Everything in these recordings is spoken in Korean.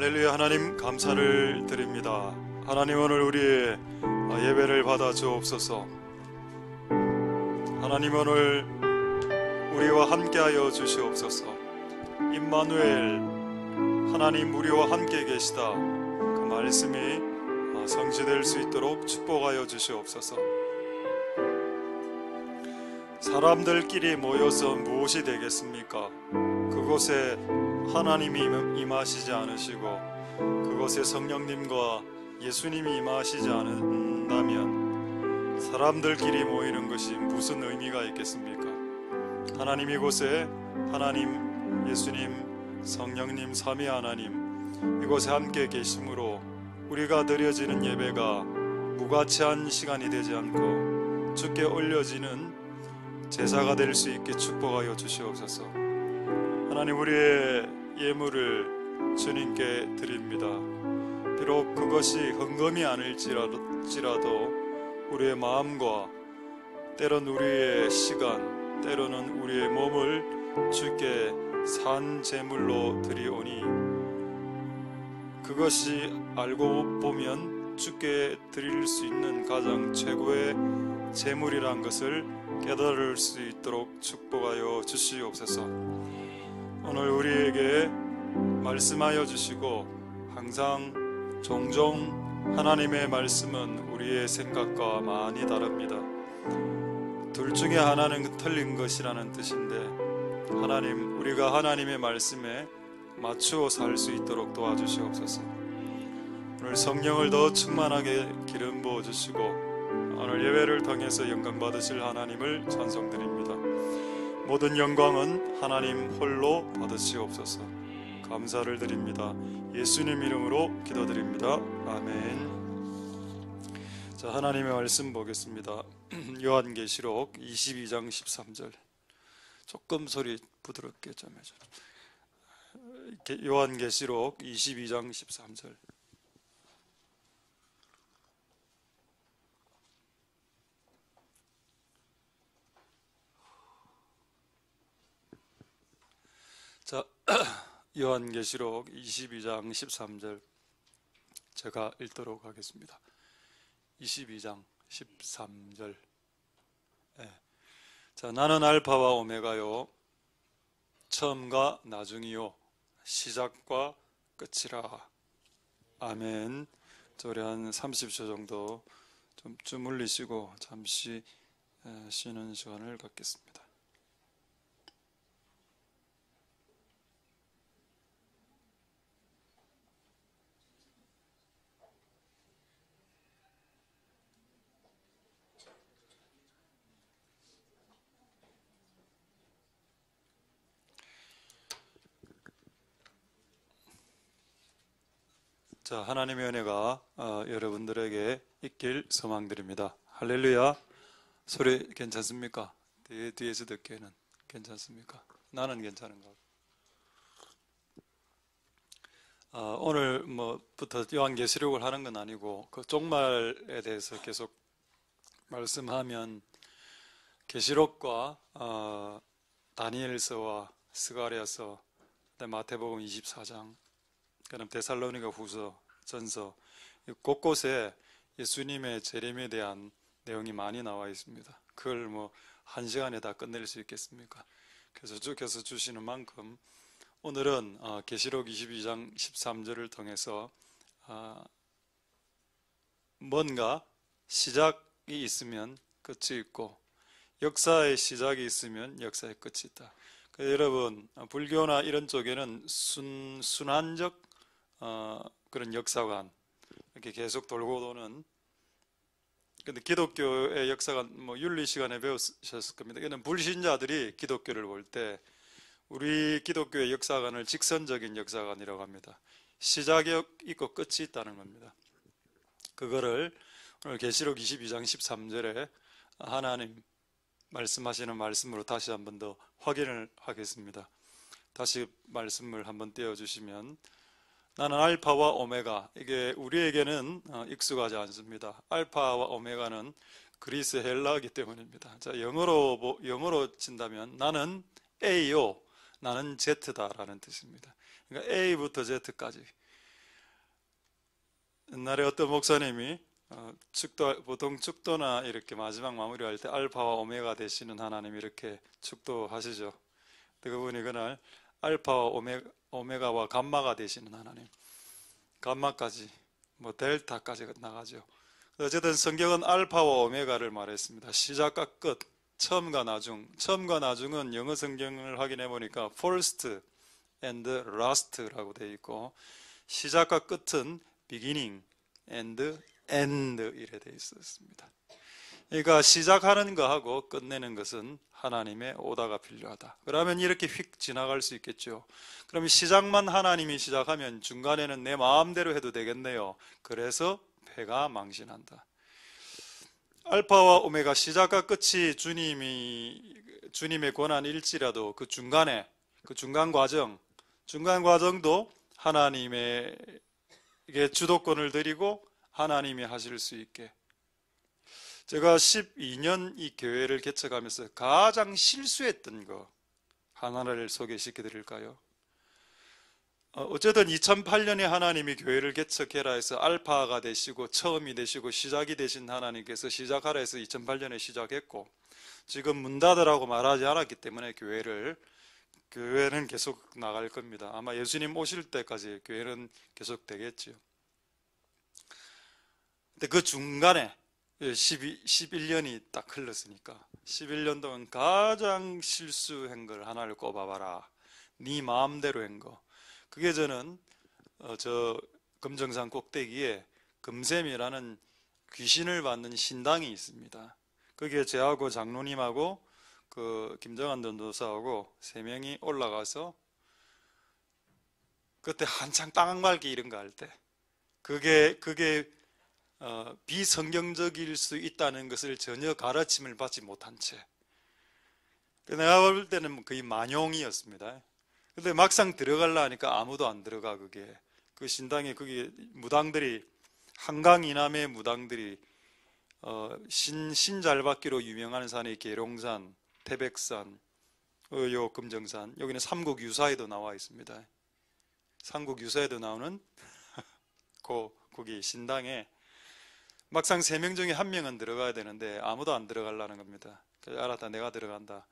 할렐루야. 하나님 감사를 드립니다. 하나님 오늘 우리의 예배를 받아 주옵소서. 하나님 오늘 우리와 함께하여 주시옵소서. 임마누엘, 하나님 우리와 함께 계시다, 그 말씀이 성취될 수 있도록 축복하여 주시옵소서. 사람들끼리 모여서 무엇이 되겠습니까? 그곳에 하나님이 임하시지 않으시고 그곳에 성령님과 예수님이 임하시지 않는다면 사람들끼리 모이는 것이 무슨 의미가 있겠습니까? 하나님 이곳에 하나님, 예수님, 성령님, 삼위 하나님 이곳에 함께 계심으로 우리가 드려지는 예배가 무가치한 시간이 되지 않고 주께 올려지는 제사가 될 수 있게 축복하여 주시옵소서. 하나님 우리의 예물을 주님께 드립니다. 비록 그것이 헌금이 아닐지라도 우리의 마음과 때론 우리의 시간, 때로는 우리의 몸을 주께 산 제물로 드리오니 그것이 알고 보면 주께 드릴 수 있는 가장 최고의 제물이란 것을 깨달을 수 있도록 축복하여 주시옵소서. 오늘 우리에게 말씀하여 주시고 항상 종종 하나님의 말씀은 우리의 생각과 많이 다릅니다. 둘 중에 하나는 틀린 것이라는 뜻인데 하나님, 우리가 하나님의 말씀에 맞추어 살 수 있도록 도와주시옵소서. 오늘 성령을 더 충만하게 기름 부어 주시고 오늘 예배를 통해서 영광 받으실 하나님을 찬송드립니다. 모든 영광은 하나님 홀로 받으시옵소서. 감사를 드립니다. 예수님 이름으로 기도드립니다. 아멘. 자, 하나님의 말씀 보겠습니다. 요한계시록 22장 13절. 조금 소리 부드럽게 좀 해줘. 요한계시록 22장 13절. 자, 요한계시록 22장 13절 제가 읽도록 하겠습니다. 22장 13절. 네. 자, 나는 알파와 오메가요, 처음과 나중이요, 시작과 끝이라. 아멘. 저리 한 30초 정도 좀 주물리시고 잠시 쉬는 시간을 갖겠습니다. 자, 하나님의 은혜가 여러분들에게 있길 소망드립니다. 할렐루야. 소리 괜찮습니까? 뒤에서 듣기에는 괜찮습니까? 나는 괜찮은가? 오늘 부터 요한계시록을 하는 건 아니고 그 종말에 대해서 계속 말씀하면 계시록과 다니엘서와 스가랴서, 마태복음 24장, 그다음 데살로니가 후서, 전서 곳곳에 예수님의 재림에 대한 내용이 많이 나와 있습니다. 그걸 한 시간에 다 끝낼 수 있겠습니까? 그래서 주께서 주시는 만큼 오늘은 계시록 22장 13절을 통해서 뭔가 시작이 있으면 끝이 있고 역사의 시작이 있으면 역사의 끝이 있다. 여러분, 불교나 이런 쪽에는 순환적 그런 역사관 이렇게 계속 돌고 도는, 근데 기독교의 역사관 윤리 시간에 배우셨을 겁니다. 이는 불신자들이 기독교를 볼 때 우리 기독교의 역사관을 직선적인 역사관이라고 합니다. 시작이 있고 끝이 있다는 겁니다. 그거를 오늘 계시록 22장 13절에 하나님 말씀하시는 말씀으로 다시 한 번 더 확인을 하겠습니다. 다시 말씀을 한번 띄워주시면, 나는 알파와 오메가, 이게 우리에게는 익숙하지 않습니다. 알파와 오메가는 그리스 헬라어이기 때문입니다. 자, 영어로 친다면 나는 A요, 나는 Z다라는 뜻입니다. 그러니까 A부터 Z까지 옛날에 어떤 목사님이 보통 축도나 이렇게 마지막 마무리할 때 알파와 오메가 되시는 하나님 이렇게 축도하시죠. 그분이 그날 알파와 오메가와 감마가 되시는 하나님, 감마까지 뭐 델타까지 나가죠. 어쨌든 성경은 알파와 오메가를 말했습니다. 시작과 끝, 처음과 나중. 처음과 나중은 영어 성경을 확인해 보니까 first and last라고 되어 있고, 시작과 끝은 beginning and end 이래 되어 있었습니다. 그러니까 시작하는 거하고 끝내는 것은 하나님의 오다가 필요하다. 그러면 이렇게 휙 지나갈 수 있겠죠. 그럼 시작만 하나님이 시작하면 중간에는 내 마음대로 해도 되겠네요. 그래서 패가 망신한다. 알파와 오메가 시작과 끝이 주님의 권한일지라도 그 중간에 그 중간 과정도 하나님에게 주도권을 드리고 하나님이 하실 수 있게. 제가 12년 이 교회를 개척하면서 가장 실수했던 거 하나를 소개시켜 드릴까요? 어쨌든 2008년에 하나님이 교회를 개척해라 해서 알파가 되시고 처음이 되시고 시작이 되신 하나님께서 시작하라 해서 2008년에 시작했고, 지금 문 닫으라고 말하지 않았기 때문에 교회는 계속 나갈 겁니다. 아마 예수님 오실 때까지 교회는 계속 되겠죠. 근데 그 중간에 11년이 딱 흘렀으니까 11년 동안 가장 실수한 걸 하나를 꼽아봐라. 네 마음대로 한 거. 그게 저는 저 금정산 꼭대기에 금샘이라는 귀신을 받는 신당이 있습니다. 거기에 저하고 장로님하고 그 김정한 전도사하고 3명이 올라가서 그때 한창 땅 밟기 이런 거 할 때 그게 비성경적일 수 있다는 것을 전혀 가르침을 받지 못한 채 내가 볼 때는 거의 만용이었습니다. 근데 막상 들어가려 하니까 아무도 안 들어가. 그게 그 신당에 거기 무당들이 한강 이남의 무당들이 신잘받기로 유명한 산이 계룡산, 태백산, 요 금정산, 여기는 삼국유사에도 나와 있습니다. 삼국유사에도 나오는 거기 신당에 막상 3명 중에 1명은 들어가야 되는데 아무도 안 들어가려는 겁니다. 그래서 알았다, 내가 들어간다.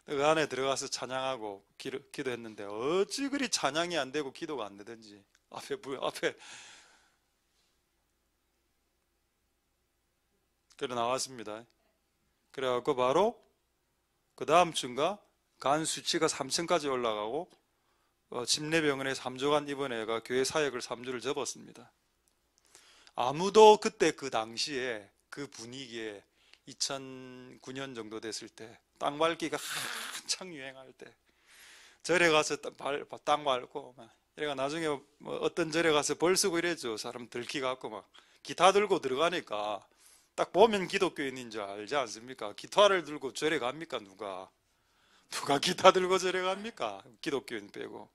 그 안에 들어가서 찬양하고 기도했는데 어찌 그리 찬양이 안 되고 기도가 안 되든지 앞에 그래 나왔습니다. 그래갖고 바로 그 다음 주인가 간 수치가 3층까지 올라가고 침례병원에 3주간 입원 애가 교회 사역을 3주를 접었습니다. 아무도 그때 그 당시에 그 분위기에 2009년 정도 됐을 때 땅 밟기가 한창 유행할 때 절에 가서 땅 밟고 막 이래가 나중에 뭐 어떤 절에 가서 벌 쓰고 이랬죠. 사람 들키 갖고 막 기타 들고 들어가니까 딱 보면 기독교인인 줄 알지 않습니까? 기타를 들고 절에 갑니까? 누가 기타 들고 절에 갑니까? 기독교인 빼고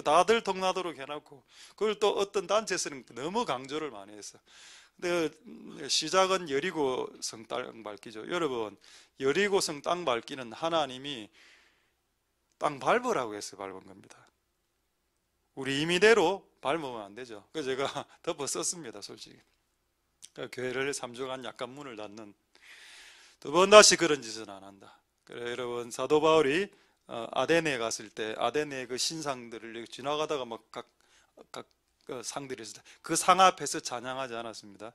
다들 통나도록 해놓고 그걸 또 어떤 단체에서는 너무 강조를 많이 했어. 근데 시작은 여리고성 땅 밟기죠. 여러분, 여리고성 땅 밟기는 하나님이 땅 밟으라고 해서 밟은 겁니다. 우리 임의대로 밟으면 안 되죠. 그래서 제가 덮어 썼습니다, 솔직히. 그러니까 교회를 3주간 약간 문을 닫는, 두 번 다시 그런 짓은 안 한다. 그래, 여러분, 사도 바울이 아데네에 갔을 때 아데네의 그 신상들을 지나가다가 막 각 상들이 있을 때 그 상 앞에서 찬양하지 않았습니다.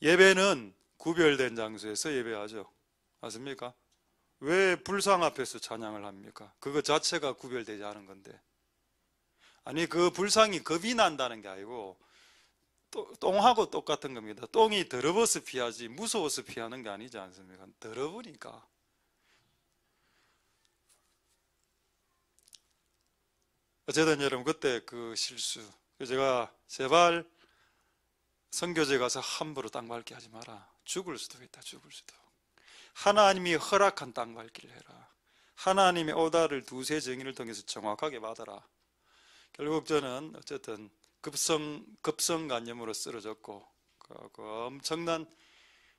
예배는 구별된 장소에서 예배하죠. 맞습니까? 왜 불상 앞에서 찬양을 합니까? 그거 자체가 구별되지 않은 건데. 아니 그 불상이 겁이 난다는 게 아니고 똥하고 똑같은 겁니다. 똥이 더러워서 피하지 무서워서 피하는 게 아니지 않습니까? 더러우니까. 어쨌든 여러분 그때 그 실수, 제가 제발 선교제 가서 함부로 땅 밟기 하지 마라. 죽을 수도 있다. 죽을 수도. 하나님이 허락한 땅 밟기를 해라. 하나님의 오다를 두세 정의를 통해서 정확하게 받아라. 결국 저는 어쨌든 급성간염으로 쓰러졌고 그 엄청난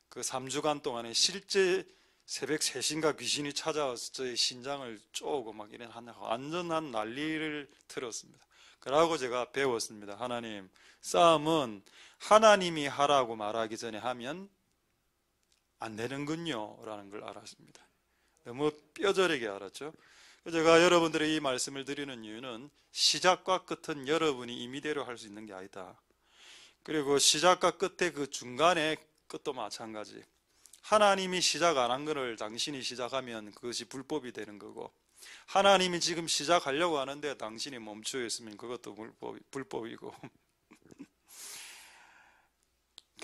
그 3주간 동안에 실제 새벽 3시인가 귀신이 찾아와서 저의 신장을 쪼고 막 이런 완전한 난리를 틀었습니다. 그러고 제가 배웠습니다. 하나님, 싸움은 하나님이 하라고 말하기 전에 하면 안 되는군요 라는 걸 알았습니다. 너무 뼈저리게 알았죠. 제가 여러분들의 이 말씀을 드리는 이유는 시작과 끝은 여러분이 임의대로 할 수 있는 게 아니다. 그리고 시작과 끝의 그 중간의 끝도 마찬가지. 하나님이 시작 안 한 것을 당신이 시작하면 그것이 불법이 되는 거고, 하나님이 지금 시작하려고 하는데 당신이 멈추어 있으면 그것도 불법이고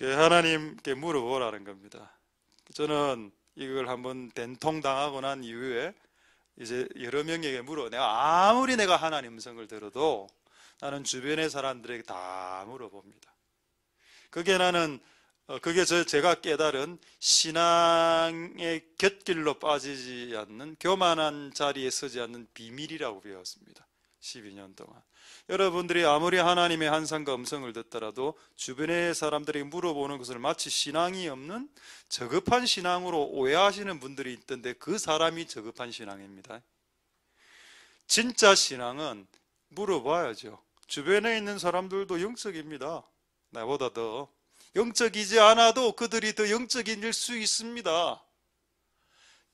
하나님께 물어보라는 겁니다. 저는 이걸 한번 된통당하고 난 이후에 이제 여러 명에게 내가 아무리 내가 하나님 음성을 들어도 나는 주변의 사람들에게 다 물어봅니다. 그게 제가 깨달은 신앙의 곁길로 빠지지 않는, 교만한 자리에 서지 않는 비밀이라고 배웠습니다. 12년 동안. 여러분들이 아무리 하나님의 한상과 음성을 듣더라도 주변의 사람들이 물어보는 것을 마치 신앙이 없는 저급한 신앙으로 오해하시는 분들이 있던데, 그 사람이 저급한 신앙입니다. 진짜 신앙은 물어봐야죠. 주변에 있는 사람들도 영적입니다. 나보다 더 영적이지 않아도 그들이 더 영적일 수 있습니다.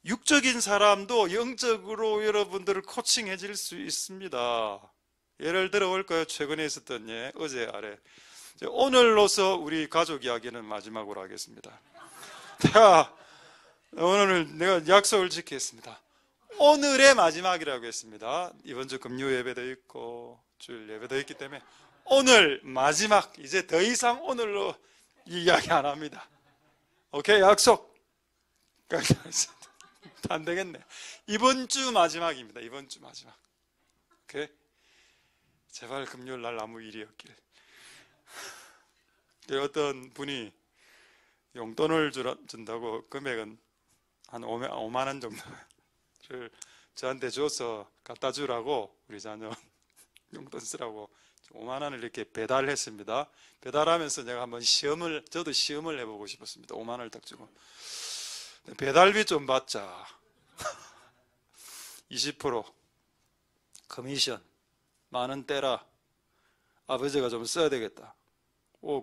육적인 사람도 영적으로 여러분들을 코칭해 줄 수 있습니다. 예를 들어 볼까요? 최근에 있었던 어제 아래. 오늘로서 우리 가족 이야기는 마지막으로 하겠습니다. 오늘 내가 약속을 지켰습니다. 오늘의 마지막이라고 했습니다. 이번 주 금요 예배도 있고 주일 예배도 있기 때문에 오늘 마지막, 이제 더 이상 오늘로 이야기 안 합니다. 오케이, 약속. 안 되겠네. 이번 주 마지막입니다. 이번 주 마지막. 오케이? 제발 금요일 날 아무 일이 없길. 어떤 분이 용돈을 준다고, 금액은 한 5만 원 정도를 저한테 줘서 갖다 주라고, 우리 자녀 용돈 쓰라고 5만 원을 이렇게 배달했습니다. 배달하면서 내가 한번 저도 시험을 해보고 싶었습니다. 5만 원을 딱 주고, 배달비 좀 받자. 20% 커미션 만 원 떼라. 아버지가 좀 써야 되겠다.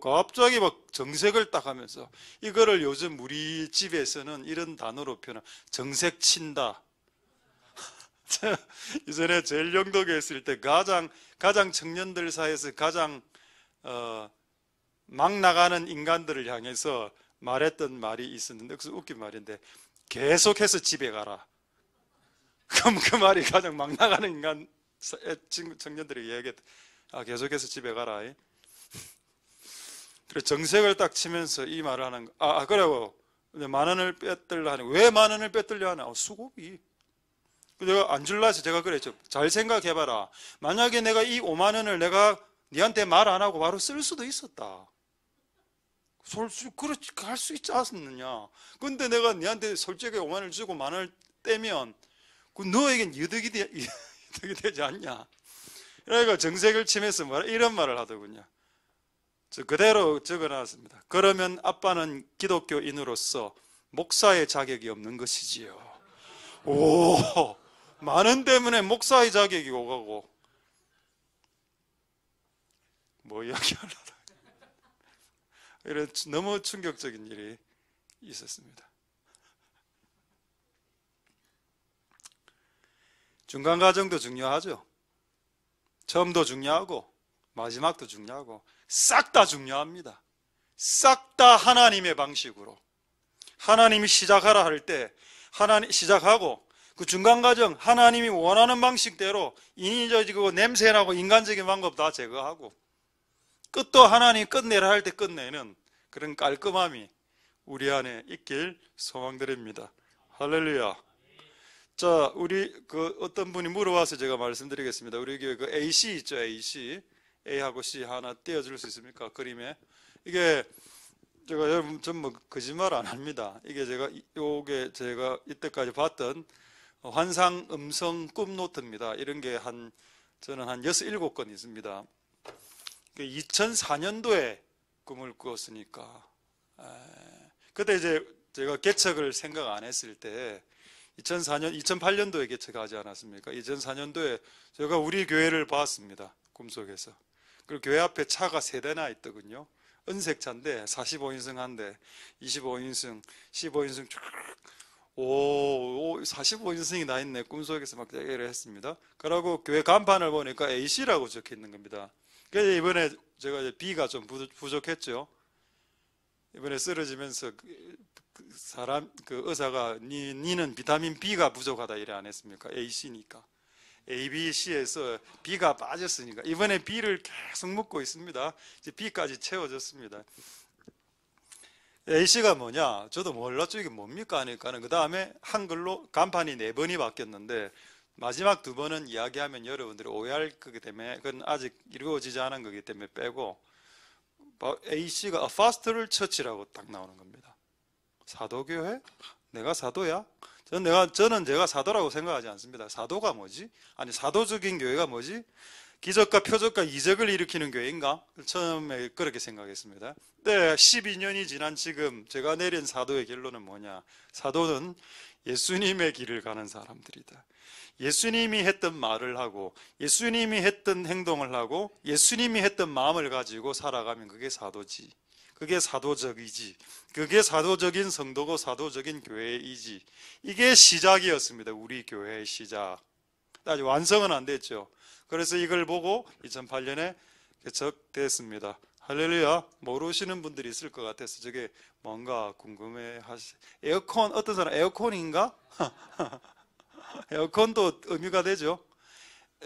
갑자기 막 정색을 딱 하면서, 이거를 요즘 우리 집에서는 이런 단어로 표현, 정색 친다. 이전에 제일영덕에 있을 때 가장 청년들 사이에서 가장 막 나가는 인간들을 향해서 말했던 말이 있었는데, 그래서 웃긴 말인데, 계속해서 집에 가라. 그럼 그 말이 가장 막 나가는 인간 청년들에게 이야기했다. 계속해서 집에 가라. 그래, 정색을 딱 치면서 이 말을 하는 거. 그래고 만 원을 뺏들려 하는, 왜 만 원을 뺏들려 하나? 수고비. 내가 안 줄라 해서 제가 그랬죠. 잘 생각해봐라. 만약에 내가 이 5만 원을 내가 니한테 말 안 하고 바로 쓸 수도 있었다. 그렇지, 할 수 있지 않았느냐. 근데 내가 니한테 솔직하게 5만 원을 주고 만 원을 떼면 너에겐 이득이 되지 않냐. 그러니까 정색을 치면서 이런 말을 하더군요. 저 그대로 적어놨습니다. 그러면 아빠는 기독교인으로서 목사의 자격이 없는 것이지요. 만 원 때문에 목사의 자격이 오가고, 뭐 이야기하려다. 이런 너무 충격적인 일이 있었습니다. 중간 과정도 중요하죠. 처음도 중요하고 마지막도 중요하고 싹 다 중요합니다. 싹 다 하나님의 방식으로, 하나님이 시작하라 할 때 시작하고, 그 중간 과정 하나님이 원하는 방식대로 인위적이고 냄새나고 인간적인 방법 다 제거하고, 끝도 하나님이 끝내라 할 때 끝내는 그런 깔끔함이 우리 안에 있길 소망드립니다. 할렐루야. 자, 우리 어떤 분이 물어와서 제가 말씀드리겠습니다. 우리 교회 AC 있죠, AC. A하고 C 하나 띄워줄 수 있습니까? 그림에. 이게 제가 여러분 좀 거짓말 안 합니다. 이게 제가 이때까지 봤던 환상 음성 꿈 노트입니다. 이런 게 저는 한 6, 7건 있습니다. 2004년도에 꿈을 꾸었으니까, 그때 이제 제가 개척을 생각 안 했을 때 2008년도에 개척하지 않았습니까? 2004년도에 제가 우리 교회를 봤습니다. 꿈속에서. 그리고 교회 앞에 차가 3대나 있더군요. 은색 차인데 45인승 한 대, 25인승, 15인승 쭉 45인승이 나 있네. 꿈속에서 막 얘기를 했습니다. 그러고 교회 간판을 보니까 AC라고 적혀 있는 겁니다. 그래서 이번에 제가 B가 좀 부족했죠. 이번에 쓰러지면서 그 의사가 니는 비타민 B가 부족하다 이래 안 했습니까? AC니까. A, B, C에서 B가 빠졌으니까 이번에 B를 계속 묻고 있습니다. 이제 B까지 채워졌습니다. A씨가 뭐냐? 저도 몰랐죠. 이게 뭡니까? 하니까는 그 다음에 한글로 간판이 4번이 바뀌었는데 마지막 2번은 이야기하면 여러분들이 오해할 거기 때문에 그건 아직 이루어지지 않은 거기 때문에 빼고 A씨가 A Pastoral Church라고 딱 나오는 겁니다. 사도교회? 내가 사도야? 저는 제가 사도라고 생각하지 않습니다. 사도가 뭐지? 아니 사도적인 교회가 뭐지? 기적과 표적과 이적을 일으키는 교회인가? 처음에 그렇게 생각했습니다. 네, 12년이 지난 지금 제가 내린 사도의 결론은 뭐냐? 사도는 예수님의 길을 가는 사람들이다. 예수님이 했던 말을 하고 예수님이 했던 행동을 하고 예수님이 했던 마음을 가지고 살아가면 그게 사도지. 그게 사도적이지. 그게 사도적인 성도고 사도적인 교회이지. 이게 시작이었습니다. 우리 교회의 시작. 아직 완성은 안 됐죠. 그래서 이걸 보고 2008년에 개척됐습니다. 할렐루야. 모르시는 분들이 있을 것 같아서 저게 뭔가 궁금해 하시. 에어컨, 어떤 사람 에어컨인가? 에어컨도 의미가 되죠.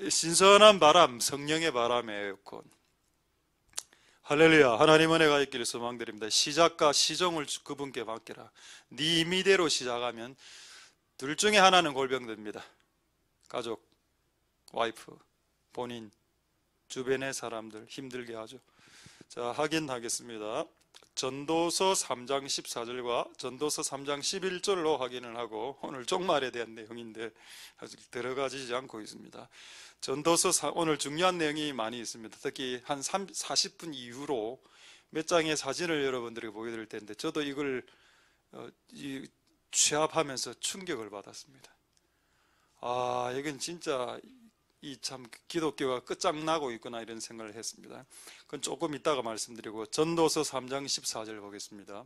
신선한 바람, 성령의 바람의 에어컨. 할렐루야. 하나님 은혜가 있기를 소망드립니다. 시작과 시종을 그분께 맡기라. 네 임의대로 시작하면 둘 중에 하나는 골병듭니다. 가족, 와이프, 본인, 주변의 사람들 힘들게 하죠. 자, 확인하겠습니다. 전도서 3장 14절과 전도서 3장 11절로 확인을 하고 오늘 종말에 대한 내용인데 아직 들어가지 않고 있습니다. 전도서 오늘 중요한 내용이 많이 있습니다. 특히 한 40분 이후로 몇 장의 사진을 여러분들에게 보여드릴 텐데 저도 이걸 취합하면서 충격을 받았습니다. 아, 이건 진짜 이 참 기독교가 끝장나고 있구나 이런 생각을 했습니다. 그건 조금 이따가 말씀드리고 전도서 3장 14절 보겠습니다.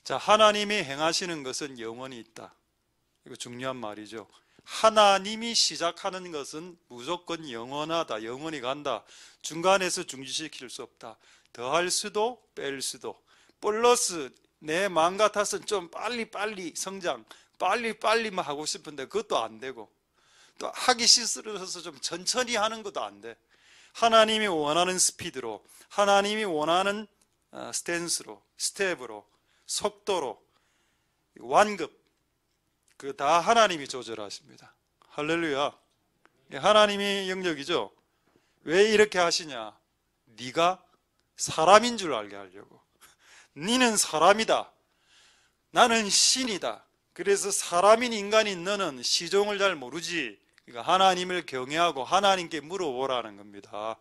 자, 하나님이 행하시는 것은 영원히 있다. 이거 중요한 말이죠. 하나님이 시작하는 것은 무조건 영원하다. 영원히 간다. 중간에서 중지시킬 수 없다. 더할 수도 뺄 수도. 플러스 내 마음 같아서는 좀 빨리 성장 빨리만 하고 싶은데 그것도 안 되고 또 하기 싫어서 좀 천천히 하는 것도 안 돼. 하나님이 원하는 스피드로 하나님이 원하는 스탠스로 스텝으로 속도로 완급 그 다 하나님이 조절하십니다. 할렐루야. 하나님이 영역이죠. 왜 이렇게 하시냐? 네가 사람인 줄 알게 하려고. 네는 사람이다. 나는 신이다. 그래서 사람인 인간인 너는 시종을 잘 모르지. 그러니까 하나님을 경외하고 하나님께 물어보라는 겁니다.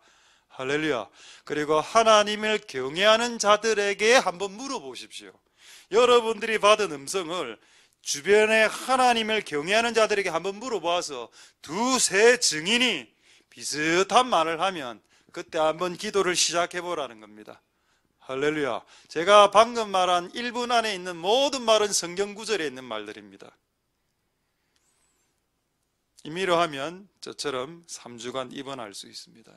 할렐루야. 그리고 하나님을 경외하는 자들에게 한번 물어보십시오. 여러분들이 받은 음성을 주변에 하나님을 경외하는 자들에게 한번 물어봐서 두세 증인이 비슷한 말을 하면 그때 한번 기도를 시작해 보라는 겁니다. 할렐루야. 제가 방금 말한 1분 안에 있는 모든 말은 성경 구절에 있는 말들입니다. 임의로 하면 저처럼 3주간 입원할 수 있습니다.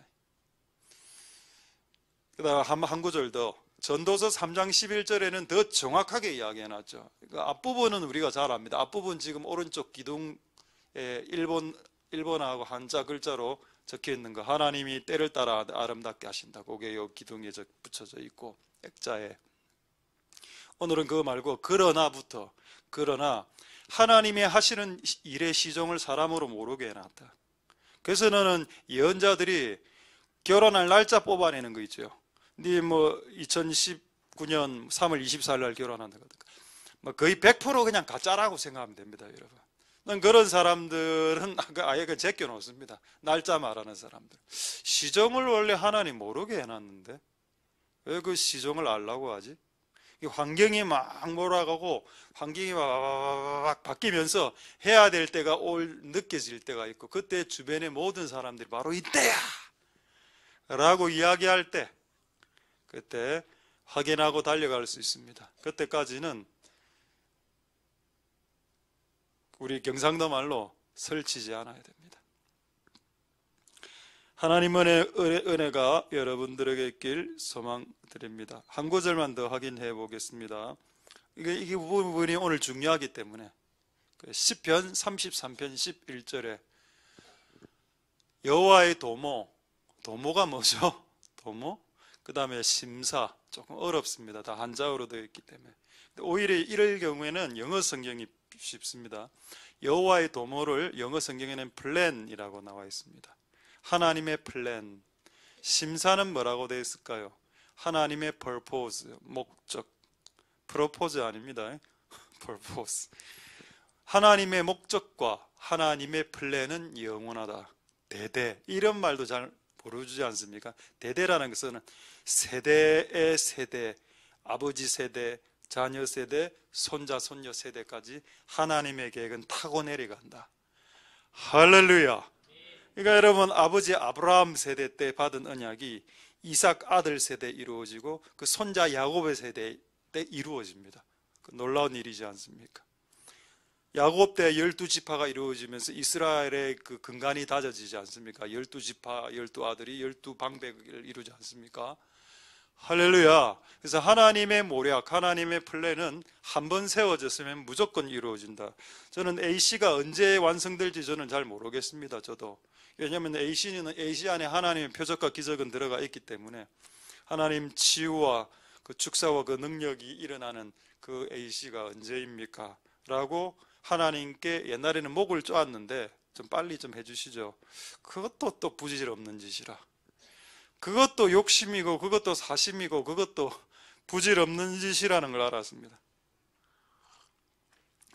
그 다음 한 구절 더. 전도서 3장 11절에는 더 정확하게 이야기해놨죠. 앞부분은 우리가 잘 압니다. 앞부분 지금 오른쪽 기둥에 일본어하고 한자 글자로 적혀 있는 거 하나님이 때를 따라 아름답게 하신다. 그게 요 기둥에 붙여져 있고 액자에. 오늘은 그거 말고 그러나부터 그러나 하나님이 하시는 일의 시종을 사람으로 모르게 해놨다. 그래서 너는 예언자들이 결혼할 날짜 뽑아내는 거 있죠. 네 뭐 2019년 3월 24일 날 결혼한다. 뭐 거의 100% 그냥 가짜라고 생각하면 됩니다, 여러분. 난 그런 사람들은 아예 그 제껴 놓습니다. 날짜 말하는 사람들. 시종을 원래 하나님 모르게 해놨는데 왜 그 시종을 알라고 하지? 이 환경이 막 몰아가고 환경이 막 바뀌면서 해야 될 때가 느껴질 때가 있고, 그때 주변의 모든 사람들이 바로 이때야 라고 이야기할 때, 그때 확인하고 달려갈 수 있습니다. 그때까지는 우리 경상도 말로 설치지 않아야 됩니다. 하나님의 은혜가 여러분들에게 있길 소망드립니다. 한 구절만 더 확인해 보겠습니다. 이게 부분이 오늘 중요하기 때문에, 시편 33편 11절에 여호와의 도모가 뭐죠? 도모? 그 다음에 심사, 조금 어렵습니다. 다 한자어로 되어 있기 때문에. 오히려 이럴 경우에는 영어 성경이 쉽습니다. 여호와의 도모를 영어 성경에는 플랜이라고 나와 있습니다. 하나님의 플랜. 심사는 뭐라고 되어 있을까요? 하나님의 purpose, 목적. 프로포즈 아닙니다. purpose. 하나님의 목적과 하나님의 플랜은 영원하다. 대대. 이런 말도 잘 모르지 않습니까? 대대라는 것은 세대의 세대, 아버지 세대, 자녀 세대, 손자, 손녀 세대까지 하나님의 계획은 타고 내려간다. 할렐루야. 그러니까 여러분, 아버지 아브라함 세대 때 받은 언약이 이삭 아들 세대에 이루어지고 그 손자 야곱의 세대 때 이루어집니다. 놀라운 일이지 않습니까? 야곱 때 12지파가 이루어지면서 이스라엘의 그 근간이 다져지지 않습니까? 12지파, 12아들이 12방백을 이루지 않습니까? 할렐루야. 그래서 하나님의 모략, 하나님의 플랜은 한번 세워졌으면 무조건 이루어진다. 저는 AC가 언제 완성될지 저는 잘 모르겠습니다. 저도. 왜냐하면 AC 안에 하나님의 표적과 기적은 들어가 있기 때문에 하나님 치유와 그 축사와 그 능력이 일어나는 그 AC가 언제입니까? 라고 하나님께 옛날에는 목을 쪼았는데 좀 빨리 좀 해주시죠. 그것도 또 부질없는 짓이라. 그것도 욕심이고 그것도 사심이고 그것도 부질없는 짓이라는 걸 알았습니다.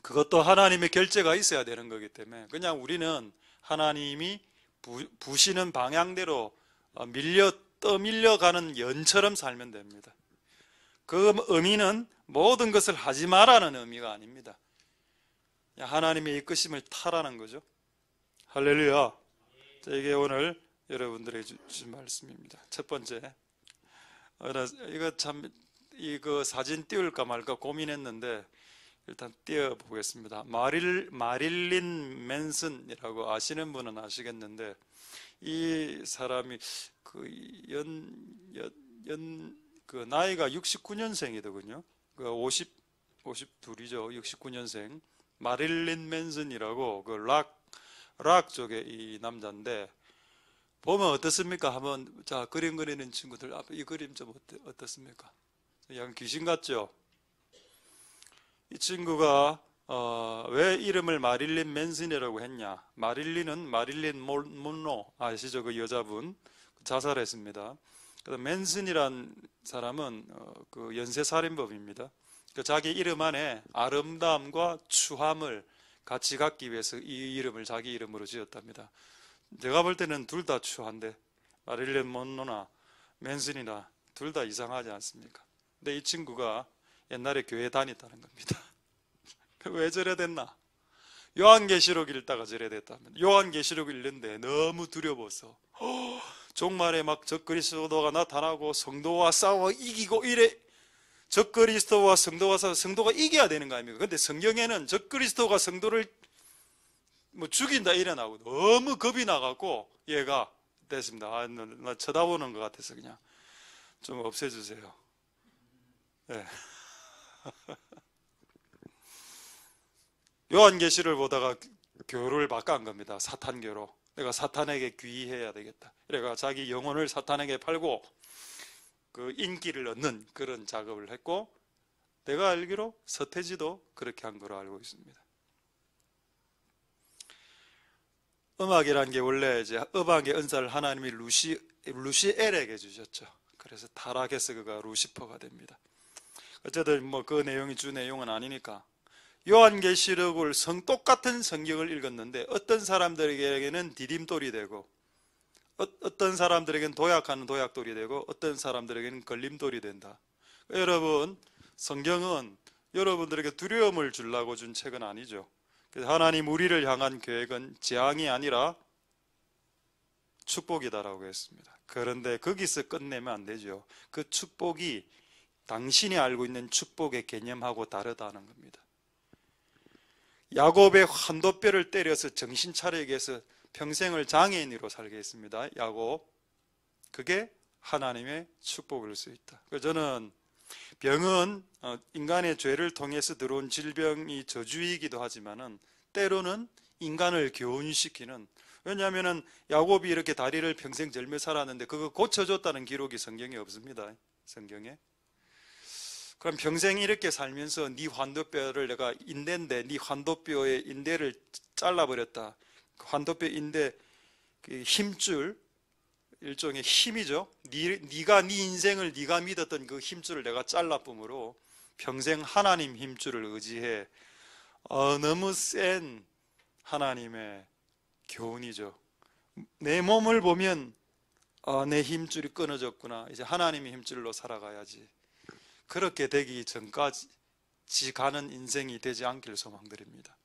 그것도 하나님의 결제가 있어야 되는 거기 때문에 그냥 우리는 하나님이 부시는 방향대로 떠밀려가는 연처럼 살면 됩니다. 그 의미는 모든 것을 하지 말라는 의미가 아닙니다. 하나님의 이끄심을 타라는 거죠. 할렐루야. 자, 이게 오늘 여러분들에게 주신 말씀입니다. 첫 번째, 이거 사진 띄울까 말까 고민했는데 일단 띄워보겠습니다. 마릴린 맨슨이라고 아시는 분은 아시겠는데 이 사람이 그 나이가 69년생이더군요. 52이죠. 69년생. 마릴린 맨슨이라고 그 락 쪽의 이 남자인데 보면 어떻습니까? 한번 자 그림 그리는 친구들 이 그림 좀 어떻습니까? 약간 귀신 같죠? 이 친구가 왜 이름을 마릴린 맨슨이라고 했냐? 마릴린 monroe 아시죠? 그 여자분 자살했습니다. 그다음 맨슨이란 사람은 그 연쇄살인범입니다. 그 자기 이름 안에 아름다움과 추함을 같이 갖기 위해서 이 이름을 자기 이름으로 지었답니다. 제가 볼 때는 둘 다 추한데 마릴린 먼로나 맨슨이나 둘 다 이상하지 않습니까? 근데 이 친구가 옛날에 교회 다녔다는 겁니다. 왜 저래 됐나? 요한계시록 읽다가 저래 됐답니다. 요한계시록 읽는데 너무 두려워서 종말에 막 적그리스도가 나타나고 성도와 싸워 이기고 이래. 적그리스도와 성도가 싸워 성도가 이겨야 되는 거 아닙니까? 근데 성경에는 적그리스도가 성도를 뭐 죽인다 이래 나오고 너무 겁이 나갖고 얘가 됐습니다. 나 쳐다보는 것 같아서 그냥 좀 없애주세요. 네. 요한계시를 보다가 교를 바꾼 겁니다. 사탄교로. 내가 사탄에게 귀의해야 되겠다. 그래가 자기 영혼을 사탄에게 팔고 그 인기를 얻는 그런 작업을 했고 내가 알기로 서태지도 그렇게 한 거로 알고 있습니다. 음악이라는 게 원래 이제 음악의 은사를 하나님이 루시엘에게 주셨죠. 그래서 타락해서 그가 루시퍼가 됩니다. 어쨌든 뭐 그 내용이 주 내용은 아니니까 요한계시록을 똑같은 성경을 읽었는데 어떤 사람들에게는 디딤돌이 되고 어떤 사람들에게는 도약하는 도약돌이 되고 어떤 사람들에게는 걸림돌이 된다. 여러분 성경은 여러분들에게 두려움을 주려고 준 책은 아니죠. 그래서 하나님 우리를 향한 계획은 재앙이 아니라 축복이다라고 했습니다. 그런데 거기서 끝내면 안 되죠. 그 축복이 당신이 알고 있는 축복의 개념하고 다르다는 겁니다. 야곱의 환도뼈를 때려서 정신 차리게 해서 평생을 장애인으로 살게 했습니다. 야곱. 그게 하나님의 축복일 수 있다. 그래서 저는 병은 인간의 죄를 통해서 들어온 질병이 저주이기도 하지만은 때로는 인간을 교훈시키는, 왜냐하면 야곱이 이렇게 다리를 평생 절며 살았는데 그거 고쳐줬다는 기록이 성경에 없습니다. 성경에. 그럼 평생 이렇게 살면서 네 환도뼈를 내가 인대인데 네 환도뼈의 인대를 잘라버렸다. 환도뼈 인대 그 힘줄, 일종의 힘이죠. 네가 네 인생을 네가 믿었던 그 힘줄을 내가 잘라뿜으로 평생 하나님 힘줄을 의지해. 너무 센 하나님의 교훈이죠. 내 몸을 보면 내 힘줄이 끊어졌구나. 이제 하나님의 힘줄로 살아가야지. 그렇게 되기 전까지 가는 인생이 되지 않길 소망드립니다.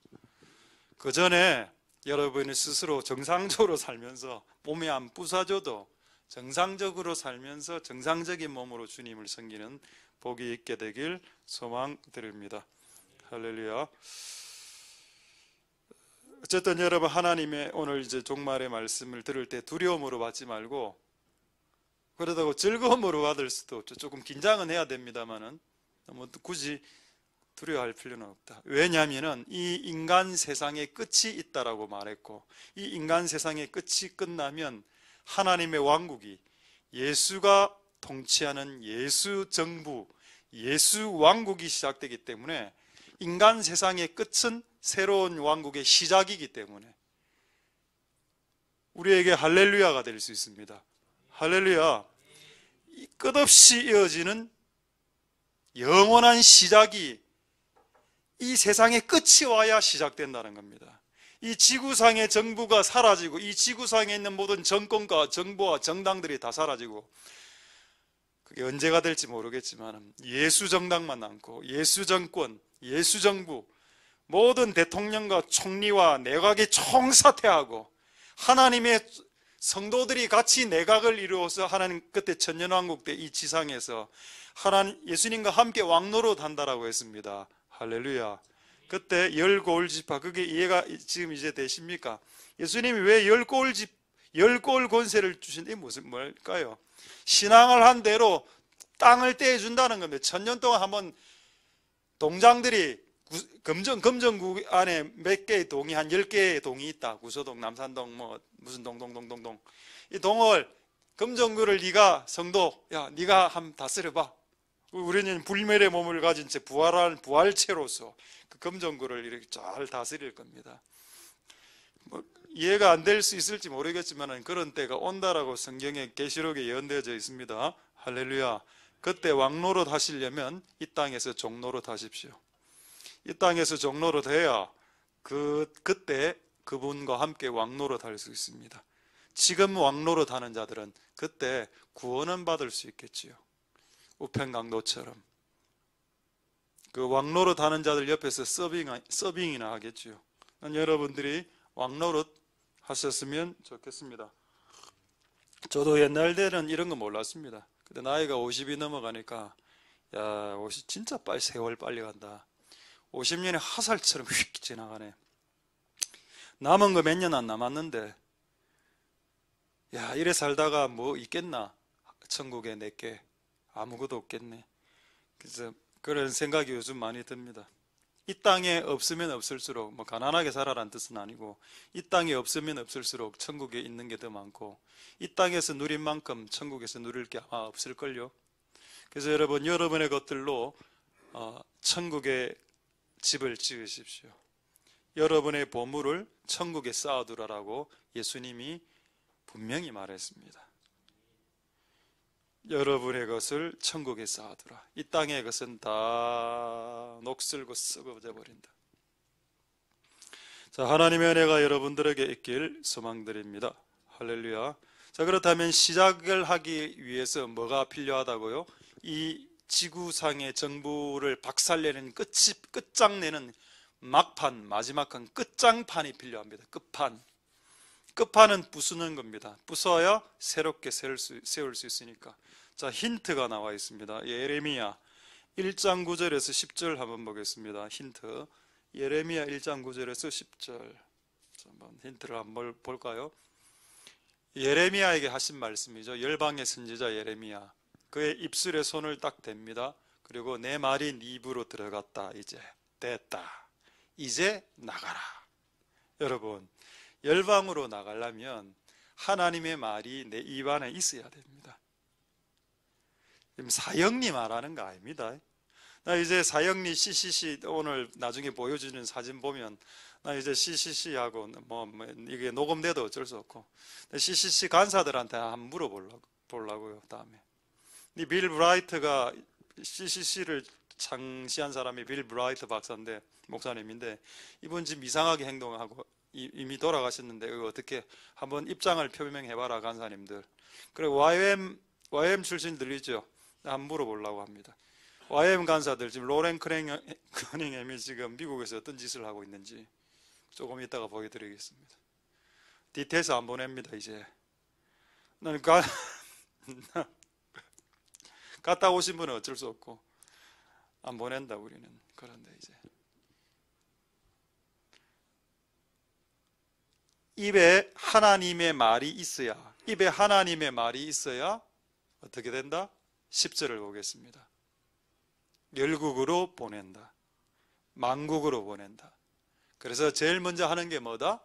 그 전에 여러분이 스스로 정상적으로 살면서 몸이 안 부사져도 정상적으로 살면서 정상적인 몸으로 주님을 섬기는 복이 있게 되길 소망드립니다. 할렐루야. 어쨌든 여러분, 하나님의 오늘 이제 종말의 말씀을 들을 때 두려움으로 받지 말고, 그러다고 즐거움으로 받을 수도 없죠. 조금 긴장은 해야 됩니다만은 너무 굳이 두려워할 필요는 없다. 왜냐하면은 이 인간 세상의 끝이 있다라고 말했고, 이 인간 세상의 끝이 끝나면 하나님의 왕국이, 예수가 통치하는 예수 정부, 예수 왕국이 시작되기 때문에 인간 세상의 끝은 새로운 왕국의 시작이기 때문에 우리에게 할렐루야가 될 수 있습니다. 할렐루야. 끝없이 이어지는 영원한 시작이 이 세상의 끝이 와야 시작된다는 겁니다. 이 지구상의 정부가 사라지고 이 지구상에 있는 모든 정권과 정부와 정당들이 다 사라지고, 그게 언제가 될지 모르겠지만 예수 정당만 남고 예수 정권, 예수 정부, 모든 대통령과 총리와 내각이 총사퇴하고 하나님의 성도들이 같이 내각을 이루어서 하나님 그때 천년왕국 때 이 지상에서 하나님 예수님과 함께 왕노릇 한다라고 했습니다. 할렐루야. 그때 열 고울지파, 그게 이해가 지금 이제 되십니까? 예수님이 왜 열 고울 권세를 주신 게 무슨 뭘까요? 신앙을 한 대로 땅을 떼어준다는 겁니다. 천년 동안 한번 동장들이 금정구 안에 몇 개의 동이, 한 10개의 동이 있다. 구소동, 남산동, 뭐 무슨 동동동동동. 이 동을, 금정구를 네가 성도, 야 네가 한번 다스려봐. 우리는 불멸의 몸을 가진 채 부활한 부활체로서 그 금정구를 이렇게 잘 다스릴 겁니다. 뭐 이해가 안 될 수 있을지 모르겠지만 그런 때가 온다라고 성경의 계시록에 예언되어져 있습니다. 할렐루야. 그때 왕노릇 하시려면 이 땅에서 종노릇 하십시오. 이 땅에서 종노릇 해야 그때 그분과 함께 왕노릇 할 수 있습니다. 지금 왕노릇 하는 자들은 그때 구원은 받을 수 있겠지요. 우편강도처럼 그 왕노릇 하는 자들 옆에서 서빙이나 하겠지요. 여러분들이 왕노릇 하셨으면 좋겠습니다. 저도 옛날 때는 이런 거 몰랐습니다. 근데 나이가 50이 넘어가니까 야, 50 진짜 세월 빨리 간다. 50년이 화살처럼 휙 지나가네. 남은 거 몇 년 안 남았는데 야, 이래 살다가 뭐 있겠나? 천국에 내게 아무것도 없겠네. 그래서 그런 생각이 요즘 많이 듭니다. 이 땅에 없으면 없을수록, 뭐 가난하게 살아라는 뜻은 아니고, 이 땅에 없으면 없을수록 천국에 있는 게 더 많고, 이 땅에서 누린 만큼 천국에서 누릴 게 아마 없을걸요. 그래서 여러분, 여러분의 것들로 천국의 집을 지으십시오. 여러분의 보물을 천국에 쌓아두라라고 예수님이 분명히 말했습니다. 여러분의 것을 천국에 쌓아두라. 이 땅의 것은 다 녹슬고 썩어져 버린다. 자, 하나님의 은혜가 여러분들에게 있길 소망드립니다. 할렐루야. 자, 그렇다면 시작을 하기 위해서 뭐가 필요하다고요? 이 지구상의 정부를 박살내는 끝장내는 막판, 마지막은 끝장판이 필요합니다. 끝판은 부수는 겁니다. 부숴야 새롭게 세울 수 있으니까. 자, 힌트가 나와 있습니다. 예레미야 1장 9절에서 10절 한번 보겠습니다. 힌트. 예레미야 1장 9절에서 10절. 한번 힌트를 한번 볼까요? 예레미야에게 하신 말씀이죠. 열방의 선지자 예레미야. 그의 입술에 손을 딱 댑니다. 그리고 내 말이 네 입으로 들어갔다. 이제 됐다. 이제 나가라. 여러분, 열방으로 나가려면 하나님의 말이 내 입 안에 있어야 됩니다. 지금 사형리 말하는 거 아닙니다. 나 이제 사형리 CCC 오늘 나중에 보여주는 사진 보면 나 이제 CCC하고 뭐 이게 녹음돼도 어쩔 수 없고 CCC 간사들한테 한번 물어보려고요. 다음에 이 빌 브라이트가 CCC를 창시한 사람이 빌 브라이트 박사인데 목사님인데 이분 지금 이상하게 행동하고 이미 돌아가셨는데 이거 어떻게 한번 입장을 표명해봐라 간사님들. 그리고 YM 출신들이죠. 한번 물어보려고 합니다. YM 간사들 지금 로렌 커닝햄이 지금 미국에서 어떤 짓을 하고 있는지 조금 이따가 보여드리겠습니다. 디테일스 안 보냅니다. 이제 나는 갔다 오신 분은 어쩔 수 없고 안 보낸다 우리는. 그런데 이제 입에 하나님의 말이 있어야, 입에 하나님의 말이 있어야 어떻게 된다? 10절을 보겠습니다. 열국으로 보낸다. 만국으로 보낸다. 그래서 제일 먼저 하는 게 뭐다?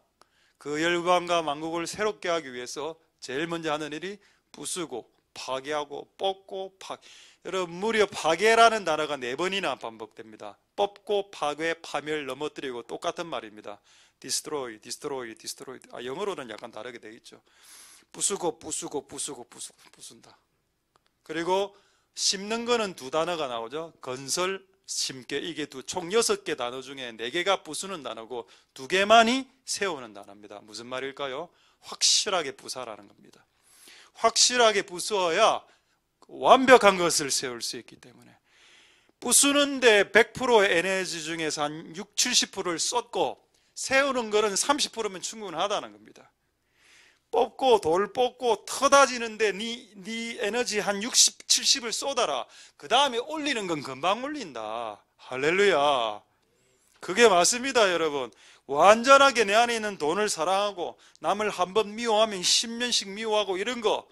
그 열방과 만국을 새롭게 하기 위해서 제일 먼저 하는 일이 부수고 파괴하고 뽑고 여러분 무려 파괴라는 단어가 4번이나 반복됩니다. 뽑고 파괴, 파멸, 넘어뜨리고 똑같은 말입니다. destroy, destroy, destroy. 영어로는 약간 다르게 되어 있죠. 부수고 부순다. 그리고 심는 거는 2단어가 나오죠. 건설, 심게. 이게 총 6개 단어 중에 4개가 부수는 단어고 2개만이 세우는 단어입니다. 무슨 말일까요? 확실하게 부사라는 겁니다. 확실하게 부수어야 완벽한 것을 세울 수 있기 때문에 부수는데 100%의 에너지 중에서 한 70%를 쏟고 세우는 거는 30%면 충분하다는 겁니다. 뽑고 돌 뽑고 터다지는데 네 에너지 한 60, 70을 쏟아라. 그 다음에 올리는 건 금방 올린다. 할렐루야. 그게 맞습니다, 여러분. 완전하게 내 안에 있는 돈을 사랑하고 남을 한번 미워하면 10년씩 미워하고 이런 거.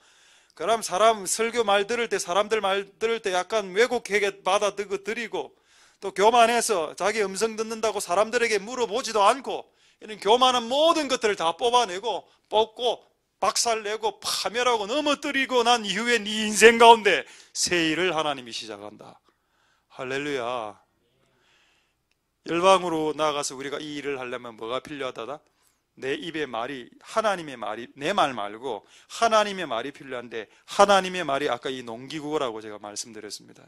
그럼 사람 설교 말 들을 때 사람들 말 들을 때 약간 왜곡하게 받아들이고 또 교만해서 자기 음성 듣는다고 사람들에게 물어보지도 않고 이런 교만한 모든 것들을 다 뽑아내고 뽑고 박살내고 파멸하고 넘어뜨리고 난 이후에 네 인생 가운데 새 일을 하나님이 시작한다. 할렐루야. 열방으로 나가서 우리가 이 일을 하려면 뭐가 필요하다? 내 입의 말이, 하나님의 말이, 내 말 말고 하나님의 말이 필요한데 하나님의 말이 아까 이 농기구라고 제가 말씀드렸습니다.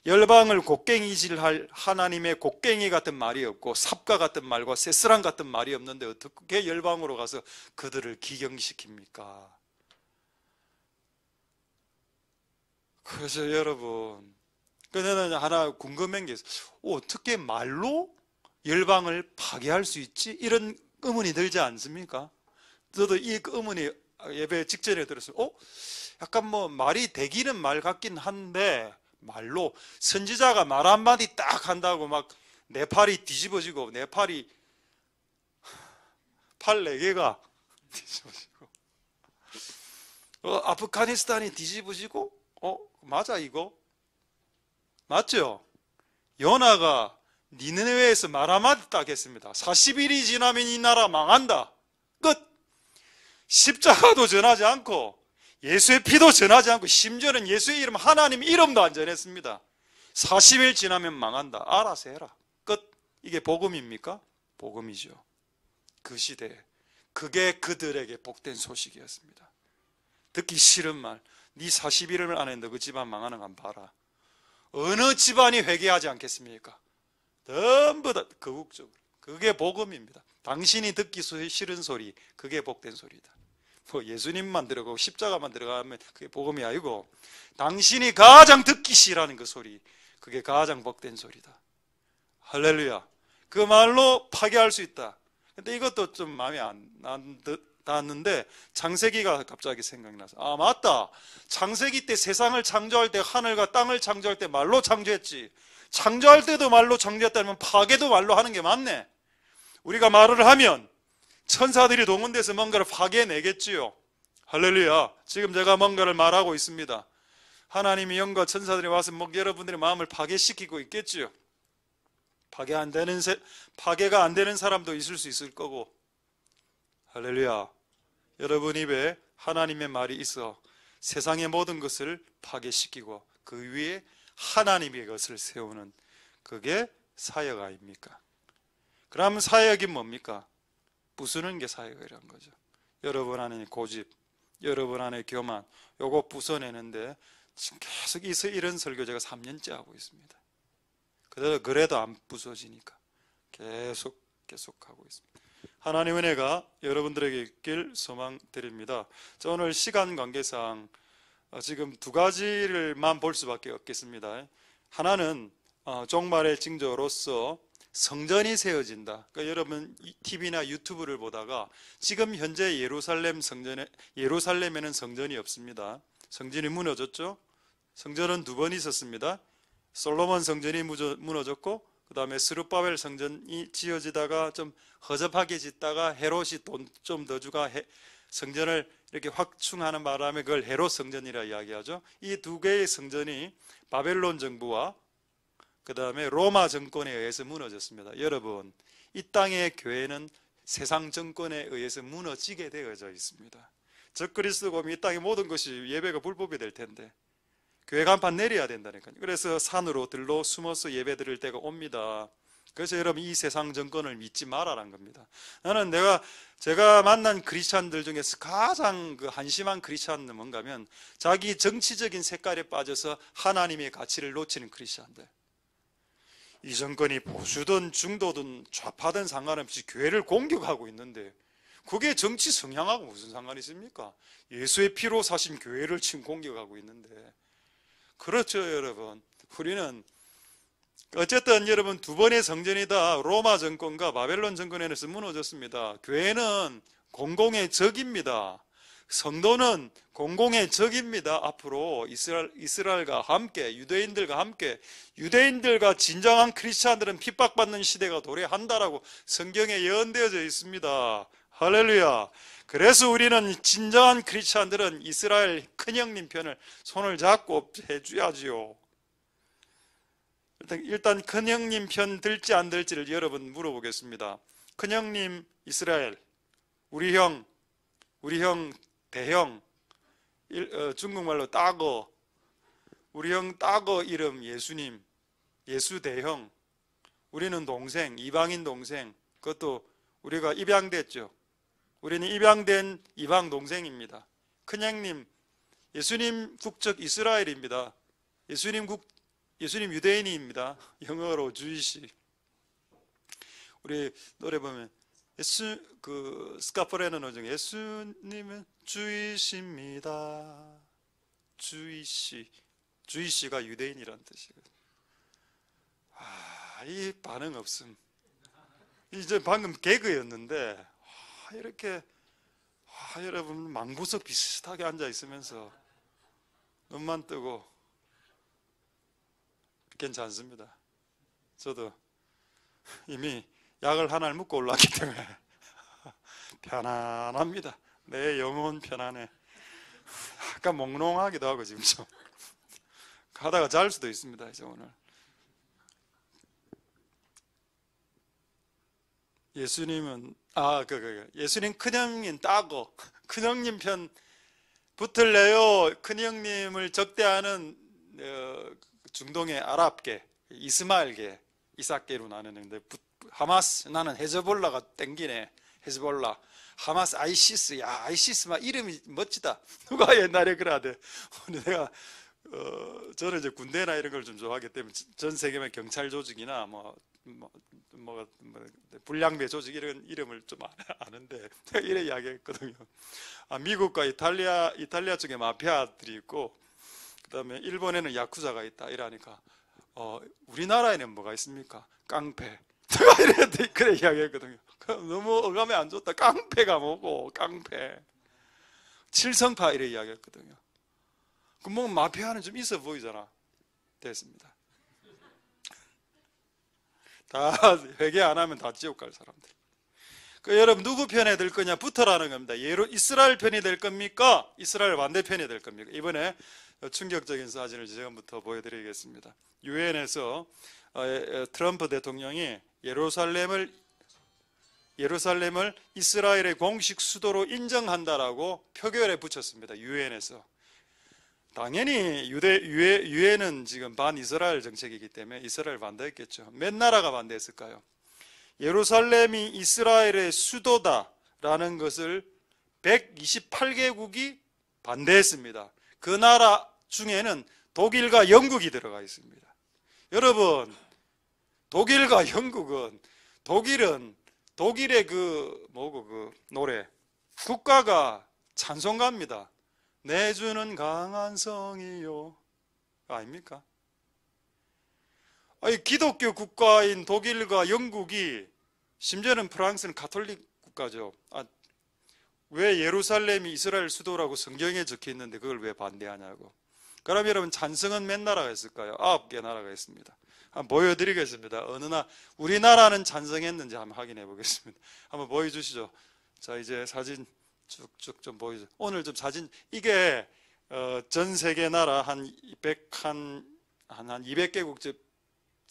열방을 곡괭이질할 하나님의 곡괭이 같은 말이 없고 삽과 같은 말과 쇠스랑 같은 말이 없는데 어떻게 열방으로 가서 그들을 기경시킵니까? 그래서 여러분, 저는 하나 궁금한 게 있어요. 어떻게 말로 열방을 파괴할 수 있지? 이런 의문이 들지 않습니까? 저도 이 의문이 예배 직전에 들었어요. 약간 뭐 말이 되기는 말 같긴 한데 말로 선지자가 말 한마디 딱 한다고 막 내 팔이 뒤집어지고 내 팔이 팔 4개가 뒤집어지고 아프가니스탄이 뒤집어지고 맞아 이거? 맞죠? 요나가 니느웨에서 말 한마디 딱 했습니다. 40일이 지나면 이 나라 망한다. 끝. 십자가도 전하지 않고 예수의 피도 전하지 않고 심지어는 예수의 이름 하나님 이름도 안 전했습니다. 40일 지나면 망한다. 알아서 해라. 끝. 이게 복음입니까? 복음이죠. 그 시대에 그게 그들에게 복된 소식이었습니다. 듣기 싫은 말. 네 40일을 안에 너 그 집안 망하는 거 한번 봐라. 어느 집안이 회개하지 않겠습니까? 전부 다 거국적으로. 그게 복음입니다. 당신이 듣기 싫은 소리, 그게 복된 소리다. 뭐 예수님만 들어가고 십자가만 들어가면 그게 복음이 아니고 당신이 가장 듣기 싫어하는 그 소리, 그게 가장 복된 소리다. 할렐루야. 그 말로 파괴할 수 있다. 근데 이것도 좀 마음에 안 닿았는데 창세기가 갑자기 생각이 나서, 아 맞다, 창세기 때 세상을 창조할 때, 하늘과 땅을 창조할 때 말로 창조했지. 창조할 때도 말로 창조했다면 파괴도 말로 하는 게 맞네. 우리가 말을 하면 천사들이 동원돼서 뭔가를 파괴내겠지요. 할렐루야. 지금 제가 뭔가를 말하고 있습니다. 하나님이 영과 천사들이 와서 여러분들의 마음을 파괴시키고 있겠지요. 파괴가 안 되는 사람도 있을 수 있을 거고. 할렐루야. 여러분 입에 하나님의 말이 있어 세상의 모든 것을 파괴시키고 그 위에 하나님의 것을 세우는, 그게 사역 아닙니까? 그러면 사역이 뭡니까? 부수는 게 사역이란 거죠. 여러분 안에 고집, 여러분 안에 교만, 요거 부숴내는데 지금 계속 이런 설교 제가 3년째 하고 있습니다. 그래도 안 부서지니까 계속 하고 있습니다. 하나님 은혜가 여러분들에게 있길 소망드립니다. 자, 오늘 시간 관계상 지금 두 가지를만 볼 수밖에 없겠습니다. 하나는 종말의 징조로서 성전이 세워진다. 그러니까 여러분 TV나 유튜브를 보다가 지금 현재 예루살렘에는 성전이 없습니다. 성전이 무너졌죠. 성전은 두 번 있었습니다. 솔로몬 성전이 무너졌고, 그 다음에 스룹바벨 성전이 지어지다가 좀 허접하게 짓다가 헤롯이 돈 좀 더 주가 성전을 이렇게 확충하는 바람에 그걸 헤롯 성전이라 이야기하죠. 이 두 개의 성전이 바벨론 정부와 그 다음에 로마 정권에 의해서 무너졌습니다. 여러분, 이 땅의 교회는 세상 정권에 의해서 무너지게 되어져 있습니다. 적그리스도가 오면 이 땅의 모든 것이 예배가 불법이 될 텐데 교회 간판 내려야 된다니까요. 그래서 산으로 들로 숨어서 예배 드릴 때가 옵니다. 그래서 여러분 이 세상 정권을 믿지 말아라는 겁니다. 나는 제가 만난 크리스찬들 중에서 가장 한심한 크리스찬은 뭔가면 자기 정치적인 색깔에 빠져서 하나님의 가치를 놓치는 크리스찬들. 이 정권이 보수든 중도든 좌파든 상관없이 교회를 공격하고 있는데 그게 정치 성향하고 무슨 상관이 있습니까? 예수의 피로 사신 교회를 지금 공격하고 있는데. 그렇죠, 여러분. 우리는 어쨌든 여러분 두 번의 성전이다. 로마 정권과 바벨론 정권에서 무너졌습니다. 교회는 공공의 적입니다. 성도는 공공의 적입니다. 앞으로 이스라엘과 함께, 유대인들과 함께, 유대인들과 진정한 크리스찬들은 핍박받는 시대가 도래한다라고 성경에 예언되어져 있습니다. 할렐루야. 그래서 우리는 진정한 크리스찬들은 이스라엘 큰형님 편을 손을 잡고 해줘야지요. 일단 큰형님 편 들지 안 들지를 여러분 물어보겠습니다. 큰형님 이스라엘, 우리 형 대형, 중국말로 따거, 우리 형 따거 이름 예수님, 예수 대형, 우리는 동생, 이방인 동생, 그것도 우리가 입양됐죠. 우리는 입양된 이방 동생입니다. 큰형님, 예수님 국적 이스라엘입니다. 예수님 유대인입니다. 영어로 주이시. 우리 노래 보면 스카프레는 오중 예수님은 주이십니다. 주이시가 유대인이란 뜻이거든요. 이 반응 없음. 이제 방금 개그였는데 이렇게 여러분 망부석 비슷하게 앉아 있으면서 눈만 뜨고 괜찮습니다. 저도 이미 약을 하나를 먹고 올랐기 때문에 편안합니다. 내 영혼 편안해. 약간 몽롱하기도 하고 지금 좀 가다가 잘 수도 있습니다. 이제 오늘 예수님은 예수님 큰형님 따고 큰형님 편 붙을래요. 큰형님을 적대하는 중동의 아랍계, 이스마엘계, 이삭계로 나누는데 하마스, 나는 헤즈볼라가 땡기네. 헤즈볼라, 하마스, 아이시스. 야, 아이시스 막 이름이 멋지다. 누가 옛날에 그러대. 내가 저는 이제 군대나 이런 걸 좀 좋아하기 때문에 전 세계의 경찰 조직이나 뭐 불량배 조직 이런 이름을 좀 아는데 이래 이야기했거든요. 미국과 이탈리아 쪽에 마피아들이 있고 그다음에 일본에는 야쿠자가 있다 이러니까 우리나라에는 뭐가 있습니까? 깡패. 그래 이야기했거든요. 너무 어감이 안 좋다. 깡패가 뭐고 깡패. 칠성파 이래 이야기했거든요. 뭐 마피아는 좀 있어 보이잖아. 됐습니다. 다 회개 안 하면 다 지옥 갈 사람들. 여러분 누구 편에 들 거냐? 붙어라는 겁니다. 이스라엘 편이 될 겁니까? 이스라엘 반대편이 될 겁니까? 이번에 충격적인 사진을 지금부터 보여드리겠습니다. 유엔에서 트럼프 대통령이 예루살렘을 이스라엘의 공식 수도로 인정한다라고 표결에 붙였습니다. 유엔에서. 당연히 유엔은 지금 반이스라엘 정책이기 때문에 이스라엘 반대했겠죠. 몇 나라가 반대했을까요? 예루살렘이 이스라엘의 수도다라는 것을 128개국이 반대했습니다. 그 나라 중에는 독일과 영국이 들어가 있습니다. 여러분, 독일과 영국은 독일의 그 노래 국가가 찬송가입니다. 내주는 강한 성이요 아닙니까? 기독교 국가인 독일과 영국이 심지어는 프랑스는 가톨릭 국가죠. 왜 예루살렘이 이스라엘 수도라고 성경에 적혀 있는데 그걸 왜 반대하냐고. 그럼 여러분 찬성은 몇 나라가 있을까요? 9개 나라가 있습니다. 한번 보여드리겠습니다. 우리나라는 찬성했는지 한번 확인해 보겠습니다. 한번 보여주시죠. 자, 이제 사진 쭉쭉 좀 보여줘. 오늘 좀 사진 이게 전 세계 나라 한 200개국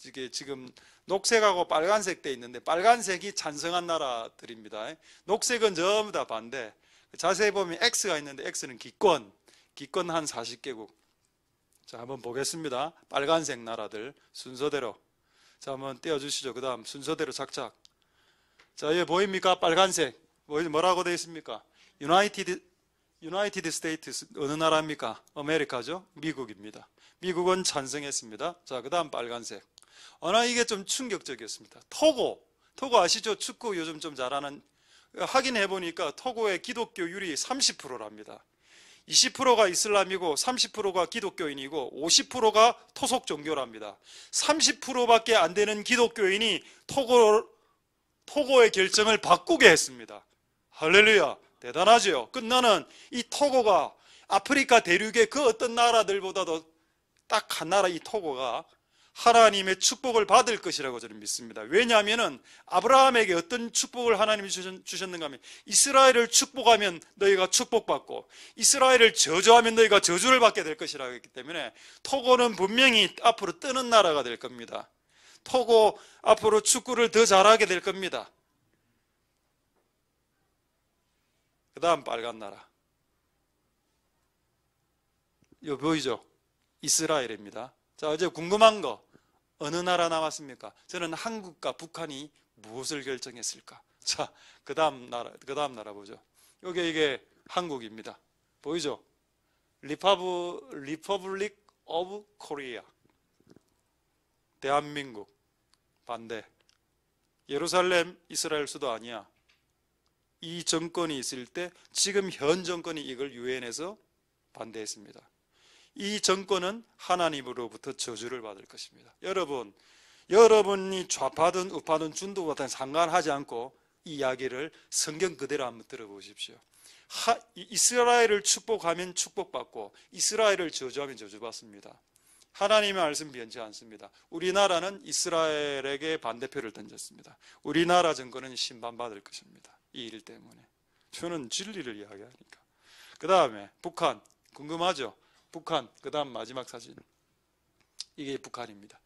이게 지금 녹색하고 빨간색 돼 있는데 빨간색이 찬성한 나라들입니다. 녹색은 전부 다 반대. 자세히 보면 X가 있는데 X는 기권 한 40개국. 자, 한번 보겠습니다. 빨간색 나라들 순서대로. 자, 한번 띄워주시죠. 그 다음 순서대로 착착. 자, 여기 보입니까? 빨간색. 뭐라고 되어 있습니까? 유나이티드 스테이트스 어느 나라입니까? 아메리카죠? 미국입니다. 미국은 찬성했습니다. 자, 그 다음 빨간색. 이게 좀 충격적이었습니다. 토고 아시죠? 축구 요즘 좀 잘하는. 확인해 보니까 토고의 기독교율이 30%랍니다. 20%가 이슬람이고 30%가 기독교인이고 50%가 토속 종교랍니다. 30%밖에 안 되는 기독교인이 토고의 결정을 바꾸게 했습니다. 할렐루야, 대단하죠. 나는 이 토고가 아프리카 대륙의 그 어떤 나라들보다도 딱 한 나라 이 토고가 하나님의 축복을 받을 것이라고 저는 믿습니다. 왜냐하면 아브라함에게 어떤 축복을 하나님이 주셨는가 하면 이스라엘을 축복하면 너희가 축복받고 이스라엘을 저주하면 너희가 저주를 받게 될 것이라고 했기 때문에 토고는 분명히 앞으로 뜨는 나라가 될 겁니다. 토고 앞으로 축구를 더 잘하게 될 겁니다. 그 다음 빨간 나라. 이거 보이죠? 이스라엘입니다. 자, 이제 궁금한 거 어느 나라 남았습니까? 저는 한국과 북한이 무엇을 결정했을까? 자, 그 다음 나라 보죠. 이게 한국입니다. 보이죠? 리퍼블릭 오브 코리아. 대한민국 반대. 예루살렘 이스라엘 수도 아니야. 이 정권이 있을 때 지금 현 정권이 이걸 유엔에서 반대했습니다. 이 정권은 하나님으로부터 저주를 받을 것입니다. 여러분이 좌파든 우파든 중도든 상관하지 않고 이 이야기를 성경 그대로 한번 들어보십시오. 이스라엘을 축복하면 축복받고 이스라엘을 저주하면 저주받습니다. 하나님의 말씀 변치 않습니다. 우리나라는 이스라엘에게 반대표를 던졌습니다. 우리나라 정권은 심판받을 것입니다. 이 일 때문에. 저는 진리를 이야기하니까. 그 다음에 북한 궁금하죠? 북한, 그 다음 마지막 사진. 이게 북한입니다.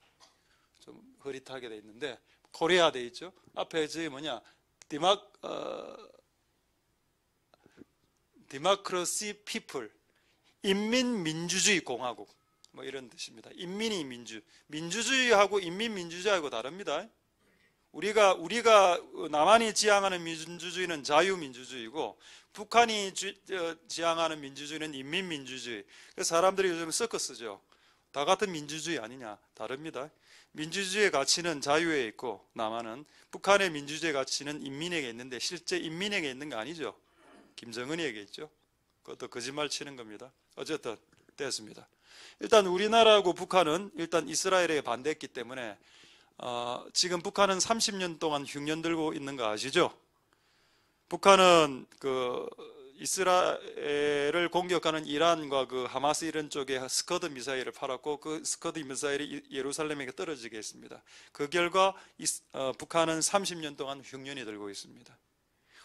좀 흐릿하게 돼 있는데 코리아 돼 있죠. 앞에 저기 디모크라시 피플, 인민민주주의 공화국 뭐 이런 뜻입니다. 인민이 민주주의하고 인민민주주의하고 다릅니다. 우리가 남한이 지향하는 민주주의는 자유민주주의고 북한이 지향하는 민주주의는 인민민주주의. 그래서 사람들이 요즘 섞어 쓰죠. 다 같은 민주주의 아니냐? 다릅니다. 민주주의의 가치는 자유에 있고 남한은, 북한의 민주주의 가치는 인민에게 있는데 실제 인민에게 있는 거 아니죠. 김정은이에게 있죠. 그것도 거짓말 치는 겁니다. 어쨌든 됐습니다. 일단 우리나라하고 북한은 일단 이스라엘에 반대했기 때문에 지금 북한은 30년 동안 흉년 들고 있는 거 아시죠? 북한은 그 이스라엘을 공격하는 이란과 그 하마스 이런 쪽에 스커드 미사일을 팔았고 그 스커드 미사일이 예루살렘에 떨어지게 했습니다. 그 결과 북한은 30년 동안 흉년이 들고 있습니다.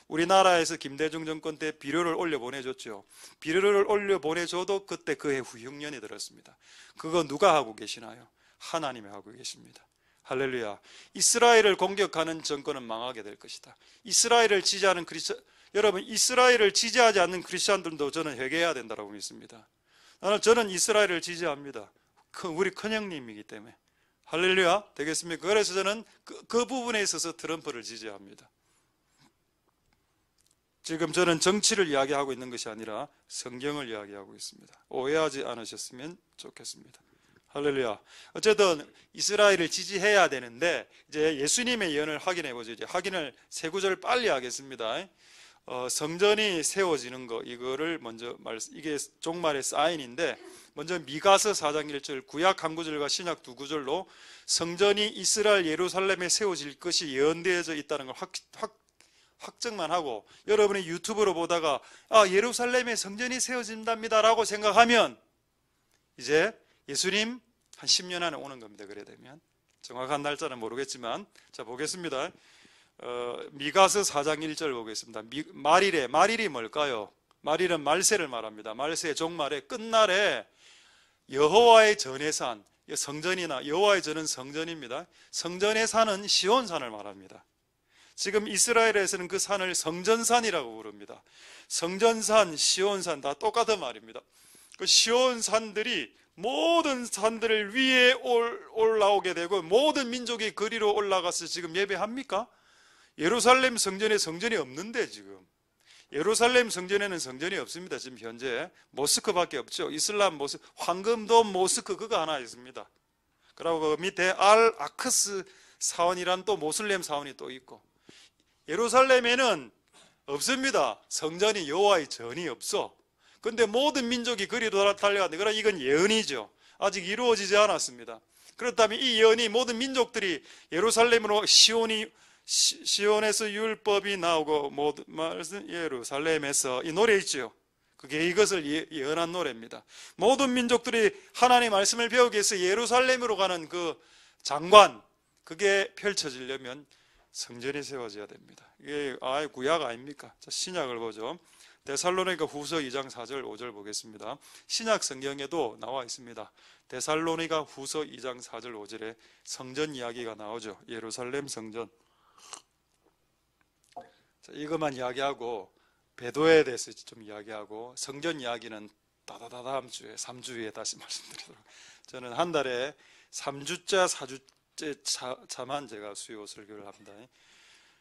우리나라에서 김대중 정권 때 비료를 올려 보내줬죠. 비료를 올려 보내줘도 그때 그해 흉년이 들었습니다. 그거 누가 하고 계시나요? 하나님이 하고 계십니다. 할렐루야. 이스라엘을 공격하는 정권은 망하게 될 것이다. 이스라엘을 지지하는 여러분, 이스라엘을 지지하지 않는 크리스천들도 저는 회개해야 된다고 믿습니다. 저는 이스라엘을 지지합니다. 우리 큰형님이기 때문에. 할렐루야. 되겠습니까? 그래서 저는 그 부분에 있어서 트럼프를 지지합니다. 지금 저는 정치를 이야기하고 있는 것이 아니라 성경을 이야기하고 있습니다. 오해하지 않으셨으면 좋겠습니다. 할렐루야. 어쨌든 이스라엘을 지지해야 되는데 이제 예수님의 예언을 확인해 보죠. 이제 확인을 세 구절 빨리 하겠습니다. 성전이 세워지는 거, 이거를 먼저 이게 종말의 사인인데, 먼저 미가서 4장 1절, 구약 한 구절과 신약 두 구절로 성전이 이스라엘 예루살렘에 세워질 것이 예언되어져 있다는 걸 확정만 하고, 여러분이 유튜브로 보다가 예루살렘에 성전이 세워진답니다 라고 생각하면 이제 예수님 한 10년 안에 오는 겁니다. 그래 되면 정확한 날짜는 모르겠지만, 자 보겠습니다. 미가서 4장 1절 보겠습니다. 말일이 뭘까요? 말일은 말세를 말합니다. 말세 종말의 끝날에 여호와의 전의 산, 성전이나 여호와의 전은 성전입니다. 성전의 산은 시온산을 말합니다. 지금 이스라엘에서는 그 산을 성전산이라고 부릅니다. 성전산, 시온산 다 똑같은 말입니다. 그 시온산들이 모든 산들을 위에 올라오게 되고 모든 민족이 거리로 올라가서 지금 예배합니까? 예루살렘 성전에 성전이 없는데, 지금 예루살렘 성전에는 성전이 없습니다. 지금 현재 모스크밖에 없죠. 이슬람 황금돔 모스크 그거 하나 있습니다. 그리고 그 밑에 알 아크스 사원이란 또 모슬렘 사원이 또 있고, 예루살렘에는 없습니다. 성전이, 여호와의 전이 없어. 근데 모든 민족이 거리로 달려가는데, 그러나 이건 예언이죠. 아직 이루어지지 않았습니다. 그렇다면 이 예언이 모든 민족들이 예루살렘으로 시온에서 율법이 나오고 모든 예루살렘에서, 이 노래 있죠. 그게 이것을 예언한 노래입니다. 모든 민족들이 하나님의 말씀을 배우기 위해서 예루살렘으로 가는 그 장관, 그게 펼쳐지려면 성전이 세워져야 됩니다. 이게 구약 아닙니까? 자, 신약을 보죠. 데살로니가 후서 2장 4절 5절 보겠습니다. 신약 성경에도 나와 있습니다. 데살로니가 후서 2장 4절 5절에 성전 이야기가 나오죠. 예루살렘 성전. 자, 이것만 이야기하고 배도에 대해서 좀 이야기하고, 성전 이야기는 다음 주에 3주에 다시 말씀드리도록. 저는 한 달에 3주째 4주째만 제가 수요 설교를 합니다.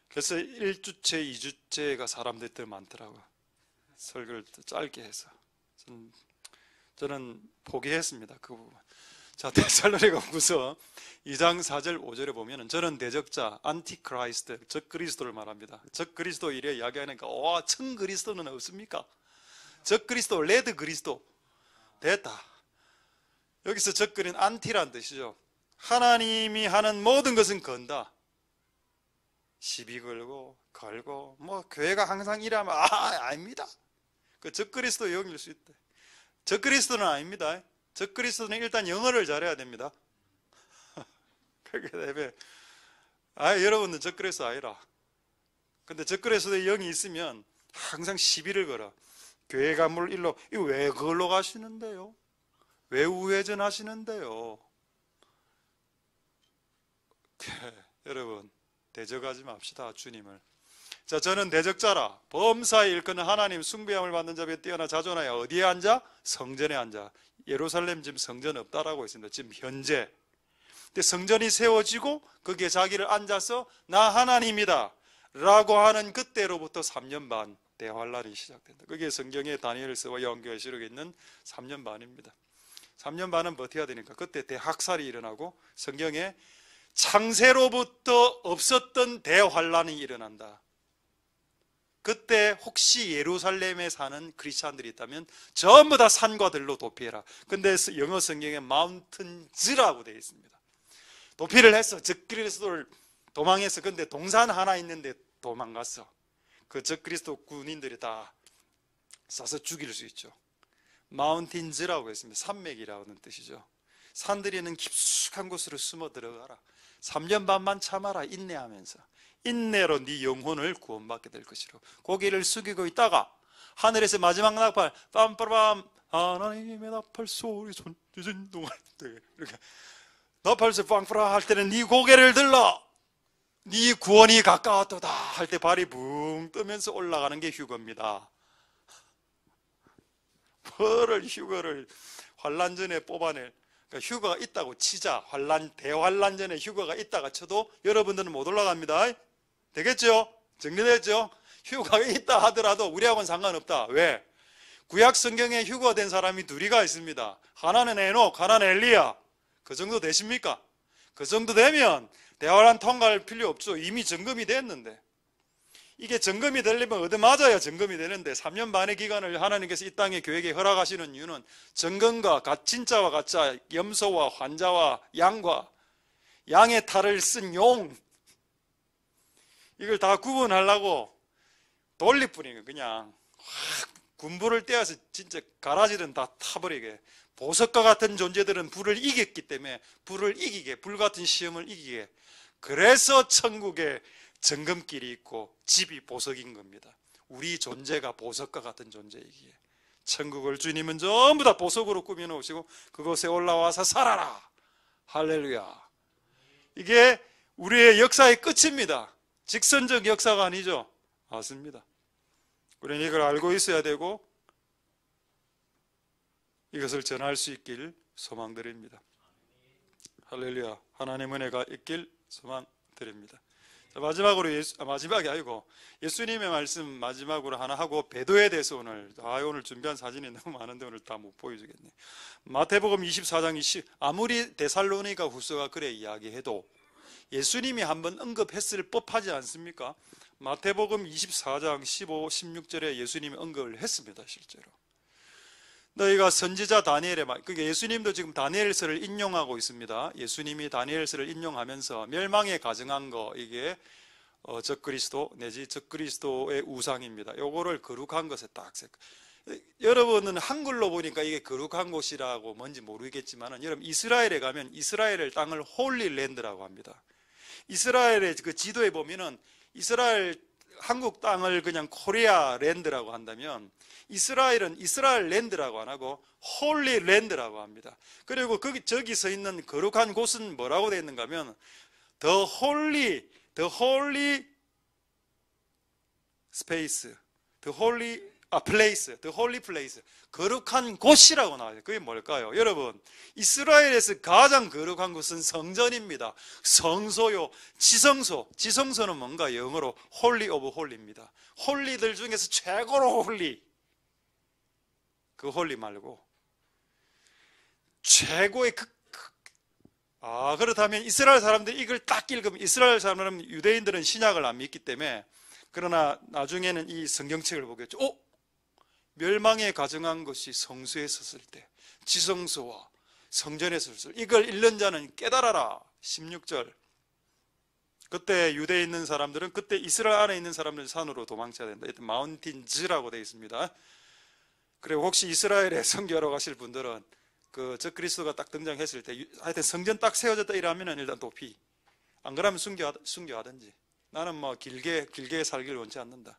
그래서 1주째 2주째가 사람들이 많더라고요. 설교를 짧게 해서 저는 포기했습니다. 그 부분. 자, 데살로니가 후서 2장 4절 5절에 보면은 저는 대적자, 안티크라이스트, 적그리스도를 말합니다. 적그리스도 이래 이야기하니까 청그리스도는 없습니까? 적그리스도, 레드 그리스도 됐다. 여기서 적그린 안티란 뜻이죠. 하나님이 하는 모든 것은 건다. 시비 걸고 교회가 항상 이러면 아닙니다. 그 적그리스도 영일 수 있대. 적그리스도는 아닙니다. 적그리스도는 일단 영어를 잘해야 됩니다. 그렇게 되면 여러분은 적그리스도 아니라. 근데 적그리스도의 영이 있으면 항상 시비를 걸어. 교회 가물 일로 왜 그걸로 가시는데요? 왜 우회전 하시는데요? 여러분, 대적하지 맙시다, 주님을. 자, 저는 대적자라. 범사에 일컫는 하나님 숭배함을 받는 자에 뛰어나 자존하여 어디에 앉아? 성전에 앉아. 예루살렘 지금 성전 없다라고 있습니다. 지금 현재. 근데 성전이 세워지고 거기에 자기를 앉아서 나 하나님이다 라고 하는 그때로부터 3년 반 대환란이 시작된다. 그게 성경에 다니엘서와 요한계시록에 있는 3년 반입니다. 3년 반은 버텨야 되니까 그때 대학살이 일어나고 성경에 창세로부터 없었던 대환란이 일어난다. 그때 혹시 예루살렘에 사는 크리스찬들이 있다면 전부 다 산과 들로 도피해라. 근데 영어 성경에 마운틴즈라고 되어 있습니다. 도피를 했어. 적그리스도를 도망했어. 근데 동산 하나 있는데 도망갔어. 그 적그리스도 군인들이 다 쏴서 죽일 수 있죠. 마운틴즈라고 했습니다. 산맥이라는 뜻이죠. 산들이 있는 깊숙한 곳으로 숨어 들어가라. 3년 반만 참아라. 인내하면서. 인내로 네 영혼을 구원받게 될 것이로 고개를 숙이고 있다가 하늘에서 마지막 나팔 빰빠밤 하나님의 나팔 소리 진동할 때 이렇게 나팔 소리 빵빠라 할 때는 네 고개를 들러 네 구원이 가까웠도다 할 때 발이 붕 뜨면서 올라가는 게 휴거입니다. 뭐를 휴거를 환란 전에 뽑아낼, 그러니까 휴거가 있다고 치자. 대환란 전에 휴거가 있다가 쳐도 여러분들은 못 올라갑니다. 되겠죠? 정리됐죠? 휴가가 있다 하더라도 우리하고는 상관없다. 왜? 구약 성경에 휴거된 사람이 둘이가 있습니다. 하나는 에녹, 하나는 엘리야. 그 정도 되십니까? 그 정도 되면 대환란 통과할 필요 없죠. 이미 점검이 됐는데. 이게 점검이 되려면 얻어맞아야 점검이 되는데 3년 반의 기간을 하나님께서 이 땅의 교회에 허락하시는 이유는 점검과 진짜와 가짜, 염소와 환자와 양과 양의 탈을 쓴 용, 이걸 다 구분하려고 돌릴 뿐이에요. 그냥 확 군불을 떼어서 진짜 가라지는 다 타버리게. 보석과 같은 존재들은 불을 이겼기 때문에 불을 이기게, 불 같은 시험을 이기게. 그래서 천국에 정금길이 있고 집이 보석인 겁니다. 우리 존재가 보석과 같은 존재이기에 천국을 주님은 전부 다 보석으로 꾸며놓으시고 그곳에 올라와서 살아라. 할렐루야. 이게 우리의 역사의 끝입니다. 직선적 역사가 아니죠. 맞습니다. 우리는 이걸 알고 있어야 되고 이것을 전할 수 있길 소망드립니다. 할렐루야. 하나님 은혜가 있길 소망드립니다. 자, 마지막으로 마지막이 아니고 예수님의 말씀 마지막으로 하나 하고 배도에 대해서 오늘 준비한 사진이 너무 많은데 오늘 다 못 보여주겠네. 마태복음 24장 아무리 데살로니가 후서가 그래 이야기해도 예수님이 한번 언급했을 법하지 않습니까? 마태복음 24장 15, 16절에 예수님이 언급을 했습니다. 실제로 너희가 선지자 다니엘의 말, 그러니까 예수님도 지금 다니엘서를 인용하고 있습니다. 예수님이 다니엘서를 인용하면서 멸망에 가증한 거, 이게 적그리스도 내지 적그리스도의 우상입니다. 요거를 거룩한 것에 딱 여러분은 한글로 보니까 이게 거룩한 곳이라고 뭔지 모르겠지만 여러분 이스라엘에 가면 이스라엘의 땅을 홀리랜드라고 합니다. 이스라엘의 그 지도에 보면은 이스라엘 한국 땅을 그냥 코리아 랜드라고 한다면 이스라엘은 이스라엘 랜드라고 안 하고 홀리 랜드라고 합니다. 그리고 저기 서 있는 거룩한 곳은 뭐라고 되어 있는가 하면 the holy space, the holy place, 거룩한 곳이라고 나와요. 그게 뭘까요? 여러분, 이스라엘에서 가장 거룩한 곳은 성전입니다. 성소요, 지성소는 뭔가 영어로 holy of holy입니다. 홀리들 중에서 최고로 홀리, 그 홀리 말고 최고의 그렇다면 이스라엘 사람들이 이걸 딱 읽으면, 이스라엘 사람들은 유대인들은 신약을 안 믿기 때문에, 그러나 나중에는 이 성경책을 보겠죠. 멸망에 가증한 것이 성소에 섰을 때, 지성소와 성전에 섰을 때, 이걸 읽는 자는 깨달아라. 16절. 그때 유대에 있는 사람들은, 그때 이스라엘 안에 있는 사람들은 산으로 도망쳐야 된다. 마운틴즈라고 되어 있습니다. 그리고 혹시 이스라엘에 선교하러 가실 분들은 그 적그리스도가 딱 등장했을 때 하여튼 성전 딱 세워졌다 이러면은 일단 도피. 안 그러면 순교하든지. 나는 뭐 길게 살기를 원치 않는다.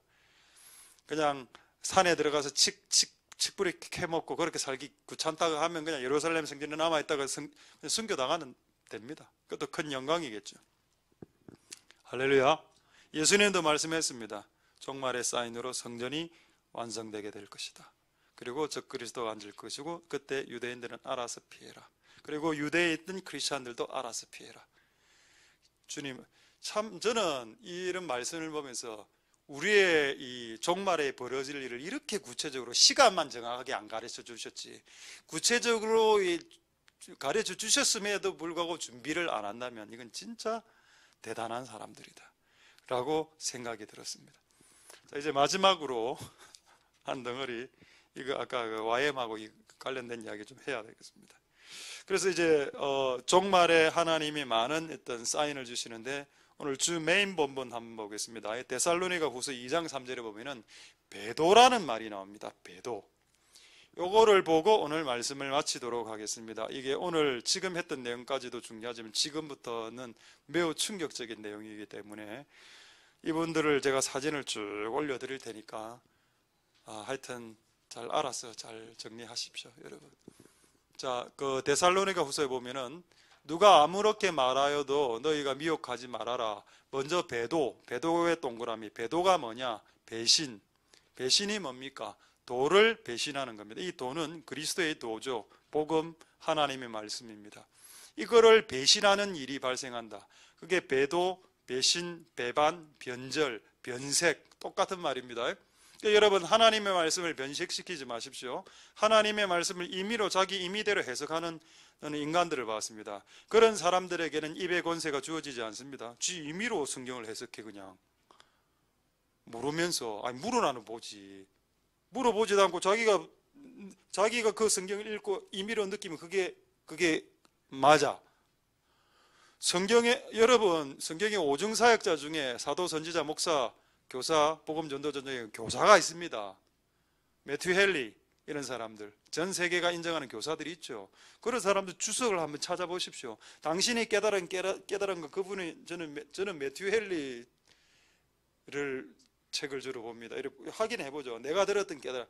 그냥 산에 들어가서 칡뿌리 캐먹고 그렇게 살기 귀찮다고 하면 그냥 예루살렘 성전에 남아있다가 순교당하면 됩니다. 그것도 큰 영광이겠죠. 할렐루야. 예수님도 말씀했습니다. 종말의 사인으로 성전이 완성되게 될 것이다. 그리고 적그리스도가 앉을 것이고 그때 유대인들은 알아서 피해라. 그리고 유대에 있던 크리스찬들도 알아서 피해라. 주님, 참 저는 이런 말씀을 보면서 우리의 이 종말에 벌어질 일을 이렇게 구체적으로 시간만 정확하게 안 가르쳐 주셨지, 구체적으로 가르쳐 주셨음에도 불구하고 준비를 안 한다면 이건 진짜 대단한 사람들이다 라고 생각이 들었습니다. 자, 이제 마지막으로 한 덩어리, 이거 아까 그 YM하고 관련된 이야기 좀 해야 되겠습니다. 그래서 이제 종말에 하나님이 많은 어떤 사인을 주시는데, 오늘 주 메인 본문 한번 보겠습니다. 데살로니가 후서 2장 3절에 보면은 배도라는 말이 나옵니다. 배도. 요거를 보고 오늘 말씀을 마치도록 하겠습니다. 이게 오늘 지금 했던 내용까지도 중요하지만 지금부터는 매우 충격적인 내용이기 때문에 이분들을 제가 사진을 쭉 올려드릴 테니까 하여튼 잘 알아서 잘 정리하십시오, 여러분. 자, 그 데살로니가 후서에 보면은 누가 아무렇게 말하여도 너희가 미혹하지 말아라. 먼저 배도의 동그라미. 배도가 뭐냐? 배신. 배신이 뭡니까? 도를 배신하는 겁니다. 이 도는 그리스도의 도죠. 복음, 하나님의 말씀입니다. 이거를 배신하는 일이 발생한다. 그게 배도, 배신, 배반, 변절, 변색, 똑같은 말입니다. 그러니까 여러분, 하나님의 말씀을 변색시키지 마십시오. 하나님의 말씀을 임의로 자기 임의대로 해석하는 인간들을 봤습니다. 그런 사람들에게는 입의 권세가 주어지지 않습니다. 지 임의로 성경을 해석해. 그냥 모르면서, 아니 물어나는 보지, 물어보지도 않고 자기가 그 성경을 읽고 임의로 느끼면 그게 맞아. 여러분, 성경의 오중 사역자 중에 사도, 선지자, 목사, 교사, 복음 전도자 중에 교사가 있습니다. 매튜 헨리 이런 사람들, 전 세계가 인정하는 교사들이 있죠. 그런 사람들 주석을 한번 찾아보십시오. 당신이 깨달은 거, 그분이 저는 매튜 헨리를 책을 주로 봅니다. 이렇게 확인해보죠. 내가 들었던 깨달음.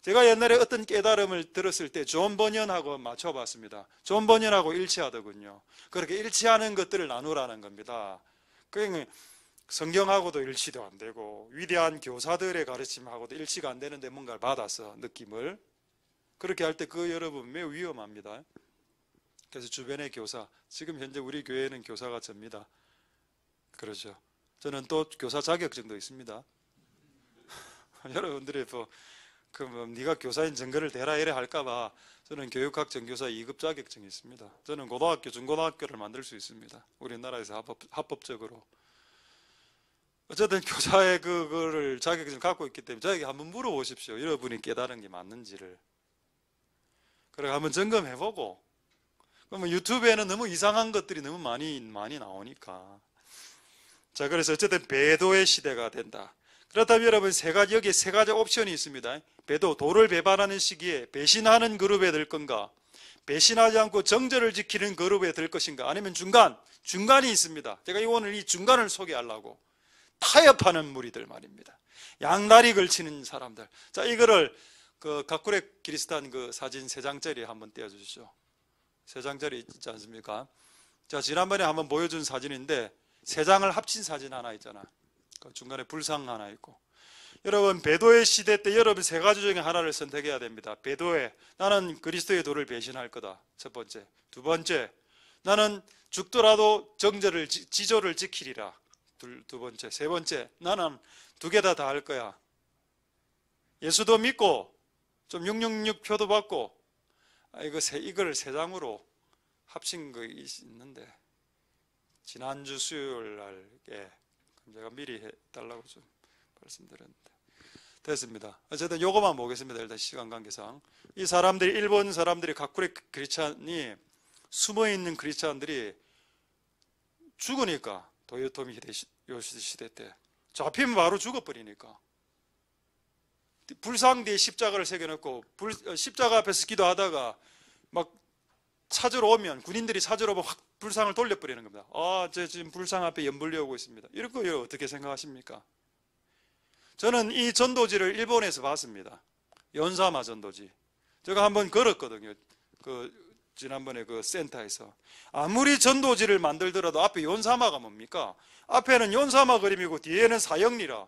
제가 옛날에 어떤 깨달음을 들었을 때 존 버년하고 맞춰봤습니다. 존 버년하고 일치하더군요. 그렇게 일치하는 것들을 나누라는 겁니다. 그러니까 성경하고도 일치도 안 되고 위대한 교사들의 가르침하고도 일치가 안 되는데 뭔가를 받아서 느낌을 그렇게 할 때 여러분 매우 위험합니다. 그래서 주변의 교사, 지금 현재 우리 교회에는 교사가 접니다. 그렇죠. 저는 또 교사 자격증도 있습니다. 여러분들이 네가 교사인 증거를 대라 이래 할까봐 저는 교육학 전교사 2급 자격증이 있습니다. 저는 고등학교, 중고등학교를 만들 수 있습니다. 우리나라에서 합법적으로. 어쨌든 교사의 그거를 자격증을 갖고 있기 때문에 저에게 한번 물어보십시오. 여러분이 깨달은 게 맞는지를. 그래 한번 점검해보고. 그러면 유튜브에는 너무 이상한 것들이 너무 많이 나오니까. 자, 그래서 어쨌든 배도의 시대가 된다. 그렇다면 여러분 여기에 세 가지 옵션이 있습니다. 도를 배반하는 시기에 배신하는 그룹에 들 건가, 배신하지 않고 정절을 지키는 그룹에 들 것인가, 아니면 중간이 있습니다. 제가 오늘 이 중간을 소개하려고. 타협하는 무리들 말입니다. 양다리 걸치는 사람들. 자, 이거를 가쿠레 기리스탄 사진 3장짜리 한번 띄워주시죠. 3장짜리 있지 않습니까? 자, 지난번에 한번 보여준 사진인데 3장을 합친 사진 하나 있잖아. 중간에 불상 하나 있고. 여러분, 배도의 시대 때 여러분 3가지 중에 하나를 선택해야 됩니다. 나는 그리스도의 도를 배신할 거다. 첫 번째. 두 번째, 나는 죽더라도 지조를 지키리라. 두 번째. 세 번째, 나는 2개 다 할 거야. 예수도 믿고 좀 666 표도 받고. 이걸 3장으로 합친 거 있는데 지난주 수요일 날에 제가 미리 해달라고 좀 말씀드렸는데 됐습니다. 어쨌든 요거만 보겠습니다. 일단 시간 관계상 이 사람들이, 일본 사람들이, 가쿠레 크리스찬이, 숨어있는 크리스찬들이 죽으니까, 도요토미 히데요시 시대 때 잡히면 바로 죽어버리니까 불상 뒤에 십자가를 새겨놓고 십자가 앞에서 기도하다가 막 찾으러 오면, 군인들이 찾으러 오면 확 불상을 돌려버리는 겁니다. 저 지금 불상 앞에 연불리 오고 있습니다. 이런 거 어떻게 생각하십니까? 저는 이 전도지를 일본에서 봤습니다. 연사마 전도지. 제가 한번 걸었거든요. 지난번에 센터에서. 아무리 전도지를 만들더라도 앞에 연사마가 뭡니까? 앞에는 연사마 그림이고 뒤에는 사형리라.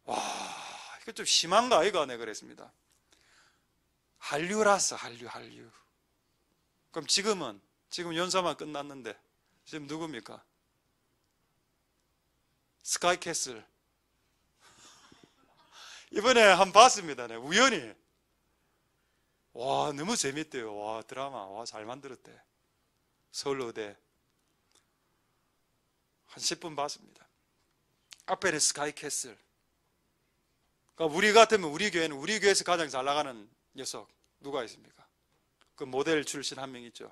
와, 이거 좀 심한가 아이가? 내가 그랬습니다. 한류라서 한류. 그럼 지금 연사마 끝났는데 지금 누굽니까? 스카이캐슬. 이번에 한번 봤습니다. 우연히. 와, 너무 재밌대요. 와, 드라마. 와, 잘 만들었대. 서울의대. 한 10분 봤습니다. 앞에는 스카이캐슬. 그러니까 우리 같으면 우리 교회에서 가장 잘 나가는 녀석 누가 있습니까? 그 모델 출신 한 명 있죠.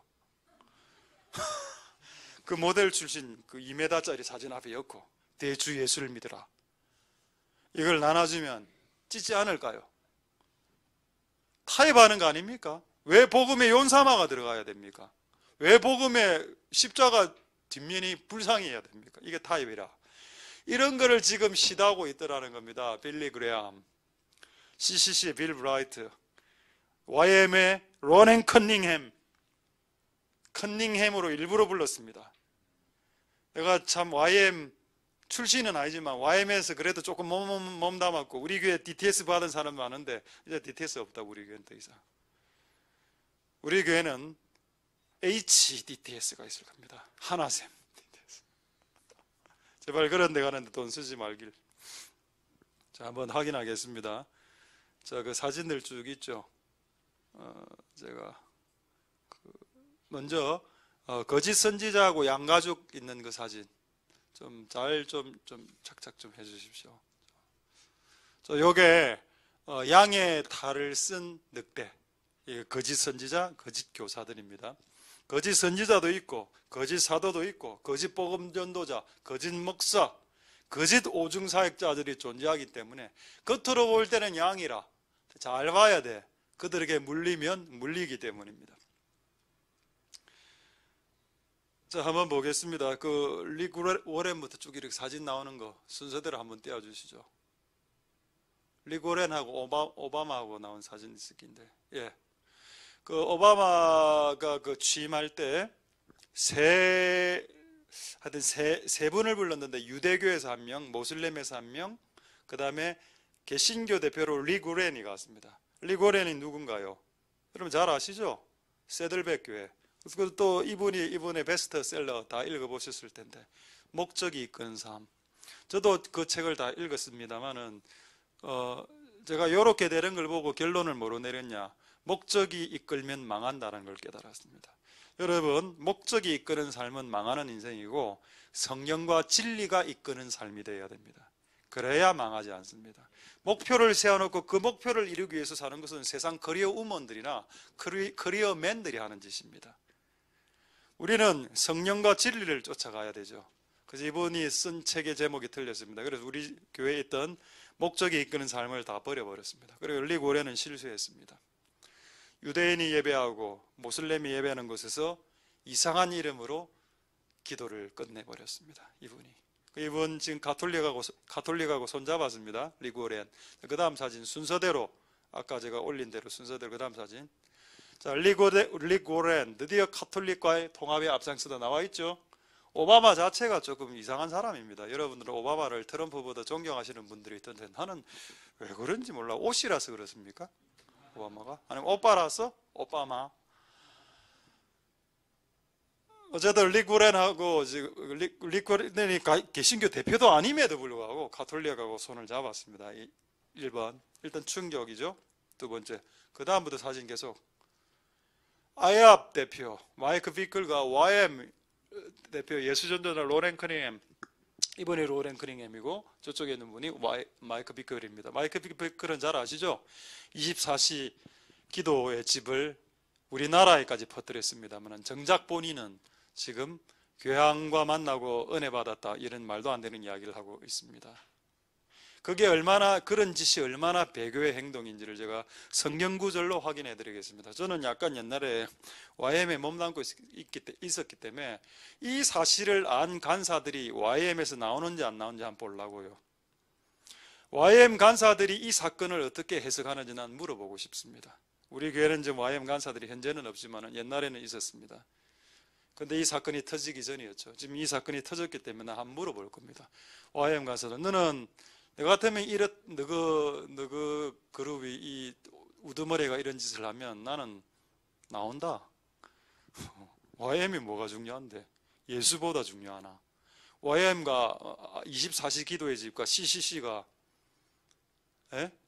그 모델 출신 그 2m짜리 사진 앞에 엮고 대주 예수를 믿으라. 이걸 나눠주면 찢지 않을까요? 타협하는 거 아닙니까? 왜 복음에 연사마가 들어가야 됩니까? 왜 복음에 십자가 뒷면이 불상이어야 됩니까? 이게 타협이라. 이런 거를 지금 시도하고 있더라는 겁니다. 빌리 그레암, CCC 빌 브라이트, YM의 로넨 커닝햄으로 일부러 불렀습니다. 내가 참 YM 출신은 아니지만 YM에서 그래도 조금 몸담았고 우리 교회 DTS 받은 사람 많은데 이제 DTS 없다고 우리 교회는 더 이상. 우리 교회는 HDTS가 있을 겁니다. 하나샘 DTS. 제발 그런 데 가는데 돈 쓰지 말길. 자, 한번 확인하겠습니다. 자, 그 사진들 쭉 있죠. 제가 먼저 거짓 선지자하고 양가죽 있는 그 사진 좀 착착 좀 해주십시오. 요게 양의 탈을 쓴 늑대, 거짓 선지자, 거짓 교사들입니다. 거짓 선지자도 있고 거짓 사도도 있고 거짓 복음 전도자, 거짓 목사, 거짓 오중 사역자들이 존재하기 때문에 겉으로 볼 때는 양이라 잘 봐야 돼. 그들에게 물리면 물리기 때문입니다. 자, 한번 보겠습니다. 그 릭 워렌부터 쭉 이렇게 사진 나오는 거 순서대로 한번 띄워주시죠. 릭 워렌하고 오바마하고 나온 사진 있을 텐데, 예, 그 오바마가 그 취임할 때 세 분을 불렀는데 유대교에서 한 명, 모슬렘에서 한 명, 그 다음에 개신교 대표로 릭 워렌이 갔습니다. 릭 워렌이 누군가요? 여러분 잘 아시죠? 세들백 교회. 그리고 또 이분의 베스트셀러 다 읽어보셨을 텐데 목적이 이끄는 삶. 저도 그 책을 다 읽었습니다만은 제가 이렇게 되는 걸 보고 결론을 뭐로 내렸냐? 목적이 이끌면 망한다는 걸 깨달았습니다. 여러분, 목적이 이끄는 삶은 망하는 인생이고 성령과 진리가 이끄는 삶이 되어야 됩니다. 그래야 망하지 않습니다. 목표를 세워놓고 그 목표를 이루기 위해서 사는 것은 세상 커리어 우먼들이나 커리어맨들이 하는 짓입니다. 우리는 성령과 진리를 쫓아가야 되죠. 그래서 이분이 쓴 책의 제목이 틀렸습니다. 그래서 우리 교회에 있던 목적이 이끄는 삶을 다 버려버렸습니다. 그리고 릭 워렌은 실수했습니다. 유대인이 예배하고 모슬렘이 예배하는 곳에서 이상한 이름으로 기도를 끝내버렸습니다. 이분 지금 가톨릭하고 손잡았습니다. 릭 워렌. 그 다음 사진 순서대로 아까 제가 올린 대로 순서대로 그 다음 사진. 자, 릭 워렌 드디어 가톨릭과의 통합에 앞장서다 나와 있죠. 오바마 자체가 조금 이상한 사람입니다. 여러분들은 오바마를 트럼프보다 존경하시는 분들이 있던데 나는 왜 그런지 몰라. 옷이라서 그렇습니까? 오바마가? 아니면 오빠라서? 오바마. 어쨌든 릭 워렌하고 릭 워렌이 개신교 대표도 아님에도 불구하고 가톨릭하고 손을 잡았습니다. 1번 일단 충격이죠. 두 번째 그 다음부터 사진 계속. 아이압 대표 마이크 비클과 YM 대표 예수전도자 로렌 커닝햄, 이번에 로렌 커닝햄이고 저쪽에 있는 분이 마이크 비클입니다. 마이크 비클은 잘 아시죠? 24시 기도의 집을 우리나라에까지 퍼뜨렸습니다만 정작 본인은 지금 교황과 만나고 은혜 받았다 이런 말도 안 되는 이야기를 하고 있습니다. 그게 그런 짓이 얼마나 배교의 행동인지를 제가 성경 구절로 확인해 드리겠습니다. 저는 약간 옛날에 YM에 몸담고 있었기 때문에 이 사실을 안 간사들이 YM에서 나오는지 안 나오는지 한번 보려고요. YM 간사들이 이 사건을 어떻게 해석하는지 난 물어보고 싶습니다. 우리 교회는 지금 YM 간사들이 현재는 없지만 옛날에는 있었습니다. 그런데 이 사건이 터지기 전이었죠. 지금 이 사건이 터졌기 때문에 한번 물어볼 겁니다. YM 간사들, 너는 내 같으면 너그 그룹이 이 우두머리가 이런 짓을 하면 나는 나온다. YM이 뭐가 중요한데? 예수보다 중요하나? YM과 24시 기도의 집과 CCC가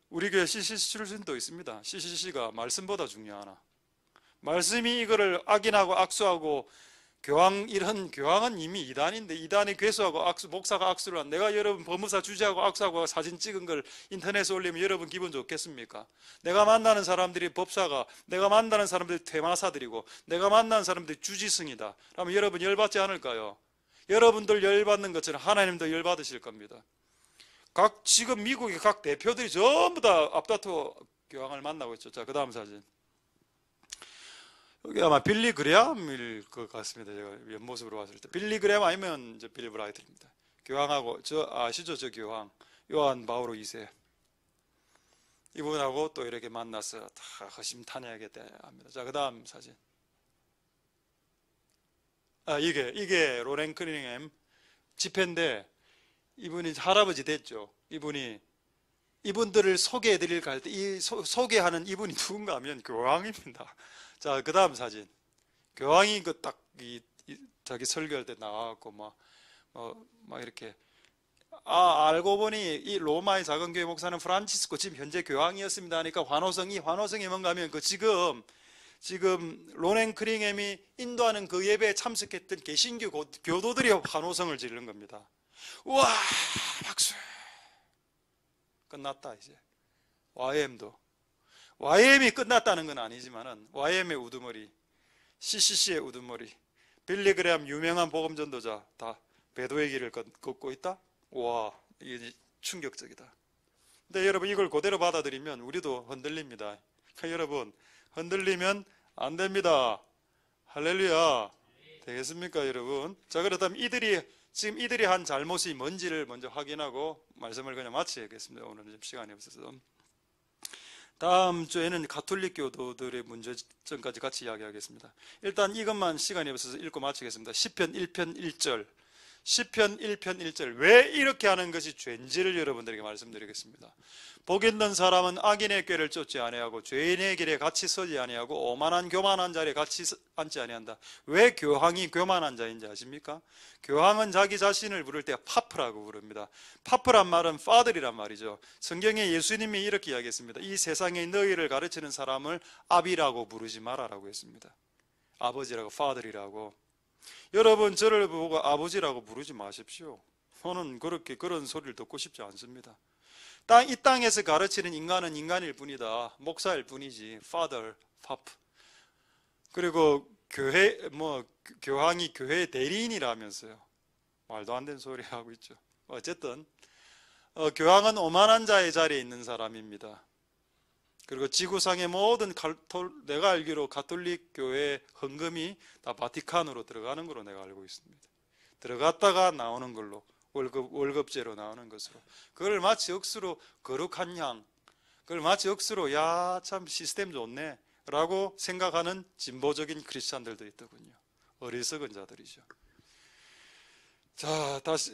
우리 교회 CCC 출신도 있습니다. CCC가 말씀보다 중요하나? 말씀이 이거를 악인하고 악수하고 교황은 이미 이단인데, 이단이 괴수하고 목사가 악수를 한, 내가 여러분 법무사 주재하고 악수하고 사진 찍은 걸 인터넷에 올리면 여러분 기분 좋겠습니까? 내가 만나는 사람들이 법사가, 내가 만나는 사람들이 퇴마사들이고, 내가 만나는 사람들이 주지승이다. 그러면 여러분 열받지 않을까요? 여러분들 열받는 것처럼 하나님도 열받으실 겁니다. 지금 미국의 각 대표들이 전부 다 앞다투어 교황을 만나고 있죠. 자, 그 다음 사진. 여기 아마 빌리 그레암일 것 같습니다. 제가 옆모습으로 봤을 때. 빌리 그레암 아니면 이제 빌리 브라이트입니다. 교황하고, 아시죠? 저 교황. 요한 바오로 2세. 이분하고 또 이렇게 만나서 다 허심탄회하게 합니다. 자, 그 다음 사진. 이게 로렌 크닝햄 집회인데, 이분이 할아버지 됐죠. 이분들을 소개해드릴 갈 때, 소개하는 이분이 누군가 하면 교황입니다. 자, 그 다음 사진. 교황이 자기 설교할 때 나와갖고 막 이렇게, 알고 보니 이 로마의 작은 교회 목사는 프란치스코, 지금 현재 교황이었습니다 하니까 환호성이 뭔가 하면 지금 로렌 크링햄이 인도하는 그 예배에 참석했던 개신교 교도들이 환호성을 지르는 겁니다. 우와, 박수. 끝났다. 이제 YM이 끝났다는 건 아니지만은 YM의 우두머리, CCC의 우두머리, 빌리 그레암 유명한 복음 전도자 다 배도의 길을 걷고 있다. 와, 이게 충격적이다. 근데 여러분, 이걸 그대로 받아들이면 우리도 흔들립니다. 그러니까 여러분, 흔들리면 안 됩니다. 할렐루야. 되겠습니까, 여러분? 자, 그렇다면 이들이 한 잘못이 뭔지를 먼저 확인하고 말씀을 그냥 마치겠습니다. 오늘은 좀 시간이 없어서. 다음 주에는 가톨릭 교도들의 문제점까지 같이 이야기하겠습니다. 일단 이것만 시간이 없어서 읽고 마치겠습니다. 시편 1편 1절. 시편 1편 1절. 왜 이렇게 하는 것이 죄인지를 여러분들에게 말씀드리겠습니다. 복 있는 사람은 악인의 꾀를 쫓지 아니하고 죄인의 길에 같이 서지 아니하고 오만한 교만한 자리에 같이 앉지 아니한다. 왜 교황이 교만한 자인지 아십니까? 교황은 자기 자신을 부를 때 파프라고 부릅니다. 파프란 말은 father이란 말이죠. 성경에 예수님이 이렇게 이야기했습니다. 이 세상에 너희를 가르치는 사람을 아비라고 부르지 마라라고 했습니다. 아버지라고, father이라고. 여러분, 저를 보고 아버지라고 부르지 마십시오. 저는 그런 소리를 듣고 싶지 않습니다. 이 땅에서 가르치는 인간은 인간일 뿐이다. 목사일 뿐이지. father, pap. 그리고 교황이 교회 대리인이라면서요. 말도 안 되는 소리 하고 있죠. 어쨌든 교황은 오만한 자의 자리에 있는 사람입니다. 그리고 지구상의 모든 내가 알기로 가톨릭 교회 헌금이 다 바티칸으로 들어가는 걸로 내가 알고 있습니다. 들어갔다가 나오는 걸로, 월급제로 나오는 것으로. 그걸 마치 억수로 거룩한 향, 그걸 마치 억수로 야, 참 시스템 좋네 라고 생각하는 진보적인 크리스찬들도 있더군요. 어리석은 자들이죠. 자, 다시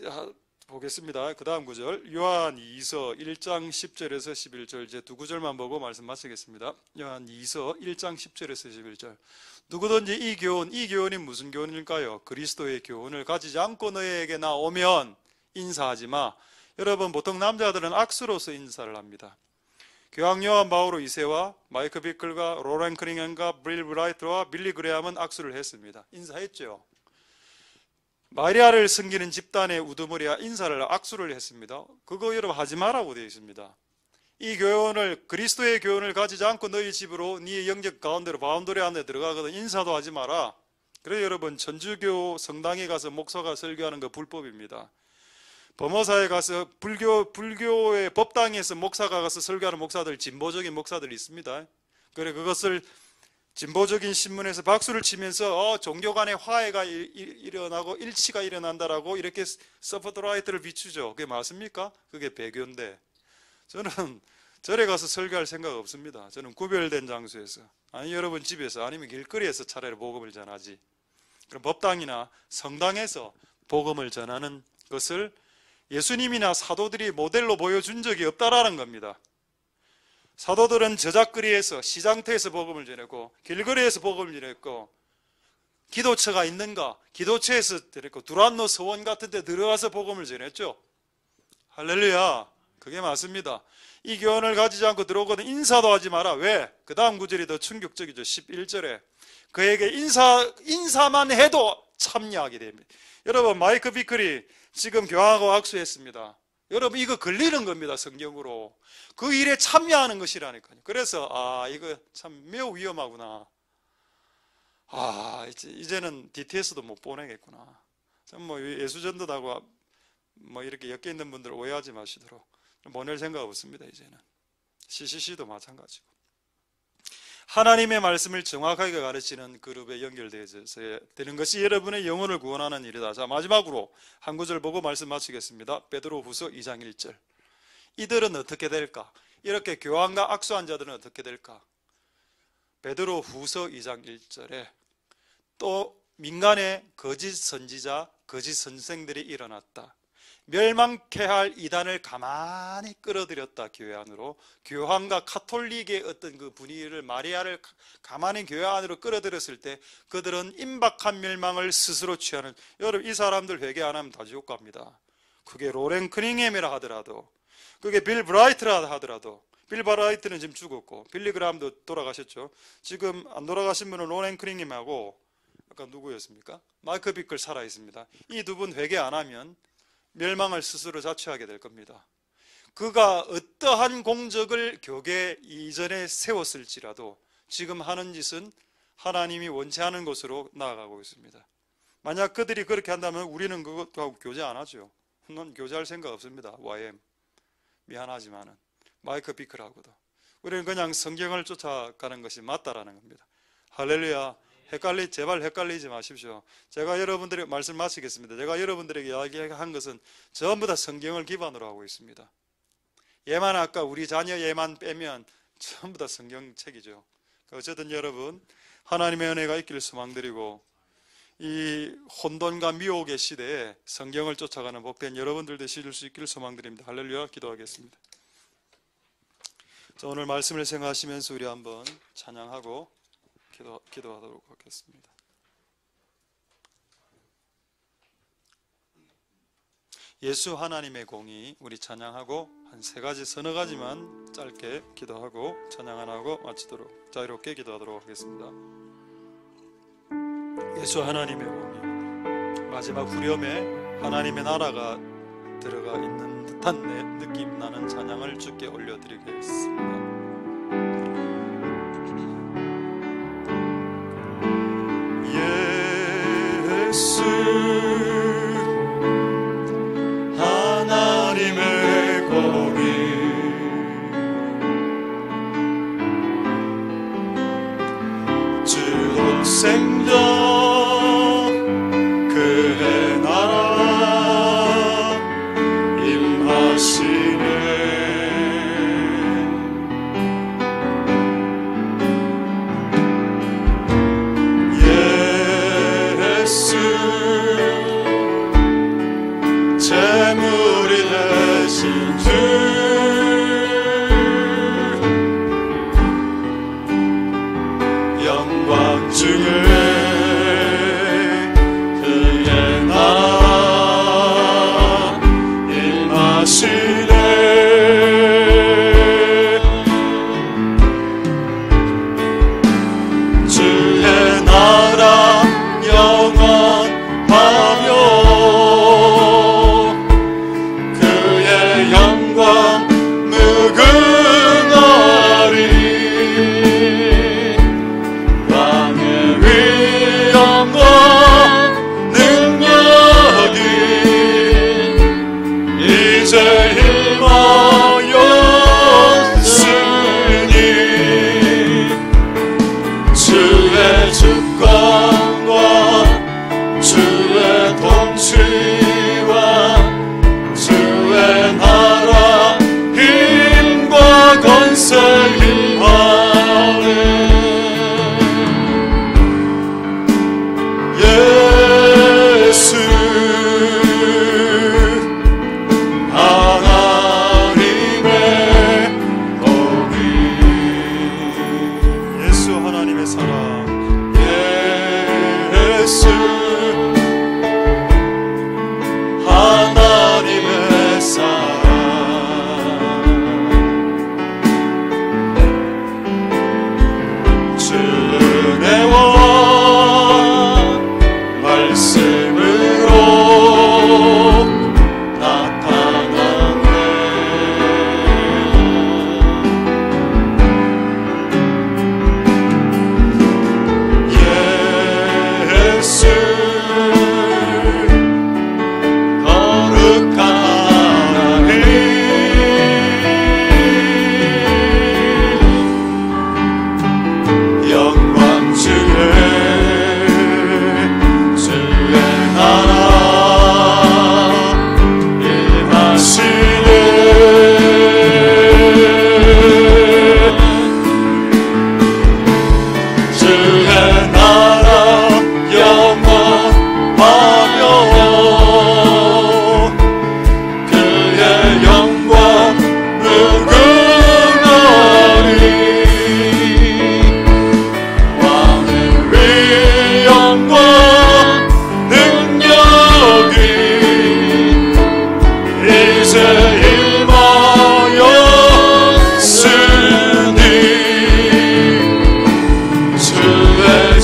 보겠습니다. 그 다음 구절, 요한 2서 1장 10절에서 11절. 이제 두 구절만 보고 말씀 마치겠습니다. 요한 2서 1장 10절에서 11절. 누구든지 이 교훈이 무슨 교훈일까요? 그리스도의 교훈을 가지지 않고 너희에게 나오면 인사하지 마. 여러분, 보통 남자들은 악수로서 인사를 합니다. 교황 요한 바오로 2세와 마이크 비클과 로렌 크닝햄과 빌리 브라이트와 빌리 그레암은 악수를 했습니다. 인사했죠. 마리아를 섬기는 집단의 우두머리와 악수를 했습니다. 그거 여러분 하지 말라고 되어 있습니다. 이 교훈을, 그리스도의 교훈을 가지지 않고 너희 집으로 네 영적 가운데로 바운더리 안에 들어가거든 인사도 하지 마라. 그래서 여러분, 천주교 성당에 가서 목사가 설교하는 거 불법입니다. 범어사에 가서 불교의 법당에서 목사가 가서 설교하는 목사들, 진보적인 목사들이 있습니다. 그래, 그것을 진보적인 신문에서 박수를 치면서 종교 간의 화해가 일어나고 일치가 일어난다라고 이렇게 서포트라이트를 비추죠. 그게 맞습니까? 그게 배교인데, 저는 절에 가서 설교할 생각 없습니다. 저는 구별된 장소에서, 아니 여러분 집에서, 아니면 길거리에서 차라리 복음을 전하지. 그럼 법당이나 성당에서 복음을 전하는 것을 예수님이나 사도들이 모델로 보여준 적이 없다라는 겁니다. 사도들은 저작거리에서, 시장터에서 복음을 전했고, 길거리에서 복음을 전했고, 기도처가 있는가? 기도처에서 전했고, 두란노 서원 같은 데 들어가서 복음을 전했죠. 할렐루야. 그게 맞습니다. 이 교훈을 가지지 않고 들어오거든 인사도 하지 마라. 왜? 그 다음 구절이 더 충격적이죠. 11절에 그에게 인사만 해도 참여하게 됩니다. 여러분, 마이크 비클이 지금 교황하고 악수했습니다. 여러분, 이거 걸리는 겁니다. 성경으로. 그 일에 참여하는 것이라니까요. 그래서 이거 참 매우 위험하구나. 이제는 DTS도 못 보내겠구나. 참 예수전도하고 이렇게 엮여 있는 분들 오해하지 마시도록 보낼 생각 없습니다. 이제는 CCC도 마찬가지고. 하나님의 말씀을 정확하게 가르치는 그룹에 연결되어야 되는 것이 여러분의 영혼을 구원하는 일이다. 자, 마지막으로 한 구절 보고 말씀 마치겠습니다. 베드로후서 2장 1절. 이들은 어떻게 될까? 이렇게 교황과 악수한 자들은 어떻게 될까? 베드로후서 2장 1절에 또 민간에 거짓 선지자, 거짓 선생들이 일어났다. 멸망케 할 이단을 가만히 끌어들였다. 교회 안으로. 교황과 카톨릭의 어떤 그 분위기를, 마리아를 가만히 교회 안으로 끌어들였을 때 그들은 임박한 멸망을 스스로 취하는, 여러분, 이 사람들 회개 안 하면 다 지옥 갑니다. 그게 로렌 커닝햄이라 하더라도, 그게 빌 브라이트라 하더라도, 빌 브라이트는 지금 죽었고 빌리 그라함도 돌아가셨죠. 지금 안 돌아가신 분은 로렌 커닝햄하고 아까 누구였습니까? 마이크 비클 살아 있습니다. 이 두 분 회개 안 하면 멸망을 스스로 자초하게 될 겁니다. 그가 어떠한 공적을 교계 이전에 세웠을지라도 지금 하는 짓은 하나님이 원치 않은 곳으로 나아가고 있습니다. 만약 그들이 그렇게 한다면 우리는 그것하고 교제 안 하죠. 넌 교제할 생각 없습니다. YM 미안하지만은 마이크 비클하고도 우리는 그냥 성경을 쫓아가는 것이 맞다라는 겁니다. 할렐루야. 제발 헷갈리지 마십시오. 제가 여러분들에게 말씀 마치겠습니다. 제가 여러분들에게 이야기한 것은 전부 다 성경을 기반으로 하고 있습니다. 얘만 아까 우리 자녀 얘만 빼면 전부 다 성경책이죠. 어쨌든 여러분, 하나님의 은혜가 있기를 소망드리고 이 혼돈과 미혹의 시대에 성경을 쫓아가는 복된 여러분들 되실 수 있기를 소망드립니다. 할렐루야. 기도하겠습니다. 자, 오늘 말씀을 생각하시면서 우리 한번 찬양하고 기도하도록 하겠습니다. 예수 하나님의 공의, 우리 찬양하고 한 세 가지, 서너 가지만 짧게 기도하고 찬양 하나 하고 마치도록, 자유롭게 기도하도록 하겠습니다. 예수 하나님의 공의, 마지막 후렴에 하나님의 나라가 들어가 있는 듯한 느낌 나는 찬양을 주께 올려드리겠습니다. 예수 하나님의 공의, 주 독생자 그의 나라 임하시네. 재물이 되신 주 영광 중에 그의 나라 임하시네. 주의 나라 영원하며 영광 무궁하리. 왕의 위엄과 능력이 이제 임하였으니 주의 주권과 주의 통치와 주의 나라 힘과 건설 임하네. 예수 하나님의 공의, 예수 하나님의 사랑, 예수 하나님의 사랑,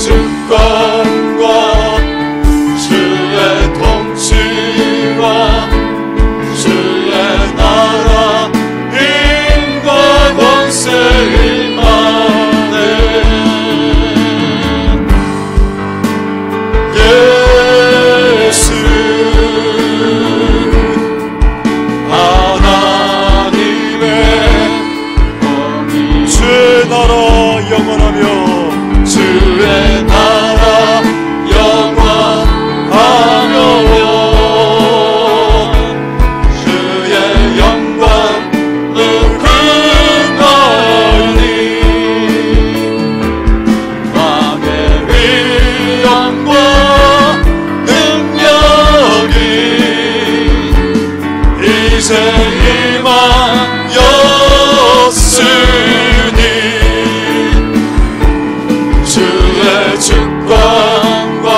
주권과 주의 통치와 주의 나라 힘과 권세 임하네. 예수 하나님의 주의 나라 영원하며 주의 나라 영원하며 주의 영광은 그날이 왕의 위엄과 능력이 이제 임하였으니 주의 주권과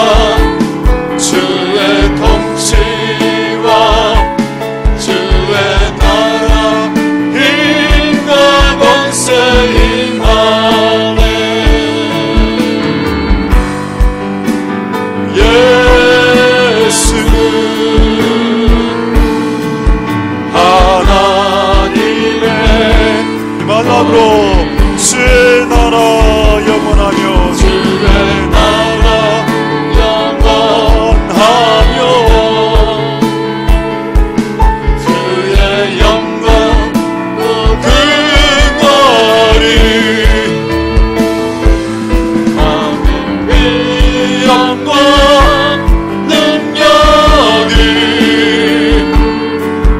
주의 통치와 주의 나라 힘과 권세 임하네. 예수 하나님의 마지막으로 주의 나라 영원하며 주의 나라 영원하며 주의 영광 그날이 왕의 위엄과 능력이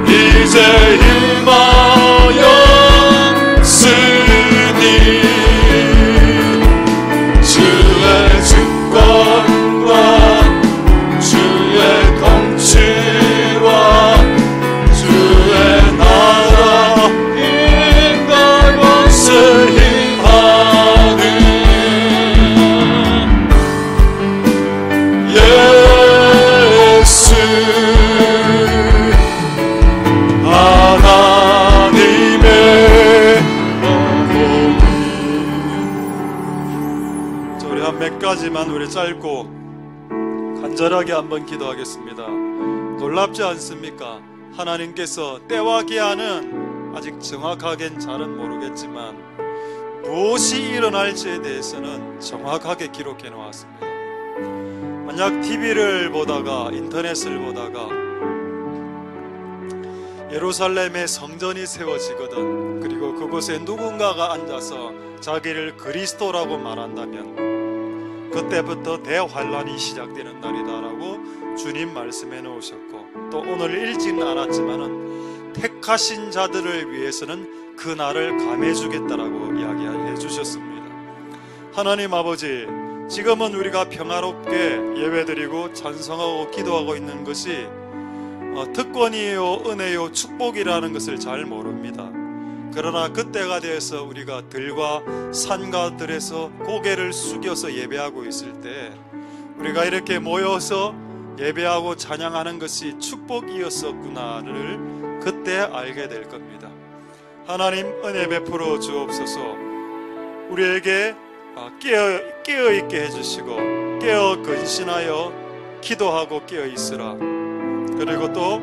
이제 임하였으니 주의 주권과 주의 통치와 주의 나라 힘과 권세 임하는 예수 하나님의 어머니. 우리 한 몇 가지만 우리 짧고 간절하게 한번 기도하겠습니다. 놀랍지 않습니까? 하나님께서 때와 기한은 아직 정확하게는 잘은 모르겠지만 무엇이 일어날지에 대해서는 정확하게 기록해 놓았습니다. 만약 TV를 보다가 인터넷을 보다가 예루살렘에 성전이 세워지거든 그리고 그곳에 누군가가 앉아서 자기를 그리스도라고 말한다면 그때부터 대환란이 시작되는 날이다라고 주님 말씀해 놓으셨고 또 오늘 읽지는 않았지만은 택하신 자들을 위해서는 그 날을 감해 주겠다라고 이야기해 주셨습니다. 하나님 아버지, 지금은 우리가 평화롭게 예배드리고 찬송하고 기도하고 있는 것이 특권이요 은혜요 축복이라는 것을 잘 모릅니다. 그러나 그때가 되어서 우리가 들과 산과 들에서 고개를 숙여서 예배하고 있을 때 우리가 이렇게 모여서 예배하고 찬양하는 것이 축복이었었구나를 그때 알게 될 겁니다. 하나님 은혜 베풀어 주옵소서. 우리에게 깨어있게 해주시고 깨어 근신하여 기도하고 깨어있으라. 그리고 또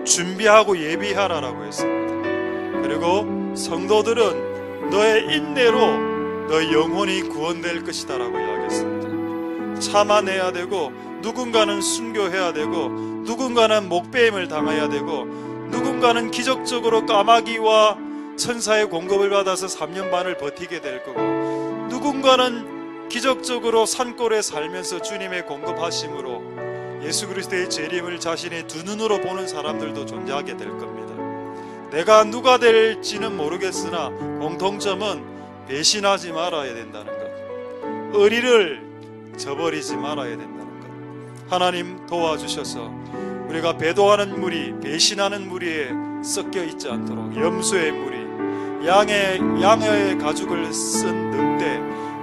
준비하고 예비하라라고 했습니다. 그리고 성도들은 너의 인내로 너의 영혼이 구원될 것이다 라고 이야기했습니다. 참아내야 되고 누군가는 순교해야 되고 누군가는 목배임을 당해야 되고 누군가는 기적적으로 까마귀와 천사의 공급을 받아서 3년 반을 버티게 될 거고 누군가는 기적적으로 산골에 살면서 주님의 공급하심으로 예수 그리스도의 재림을 자신의 두 눈으로 보는 사람들도 존재하게 될 겁니다. 내가 누가 될지는 모르겠으나 공통점은 배신하지 말아야 된다는 것, 의리를 저버리지 말아야 된다는 것. 하나님 도와주셔서 우리가 배도하는 무리, 배신하는 무리에 섞여 있지 않도록 염소의 무리, 양의 가죽을 쓴 늑대,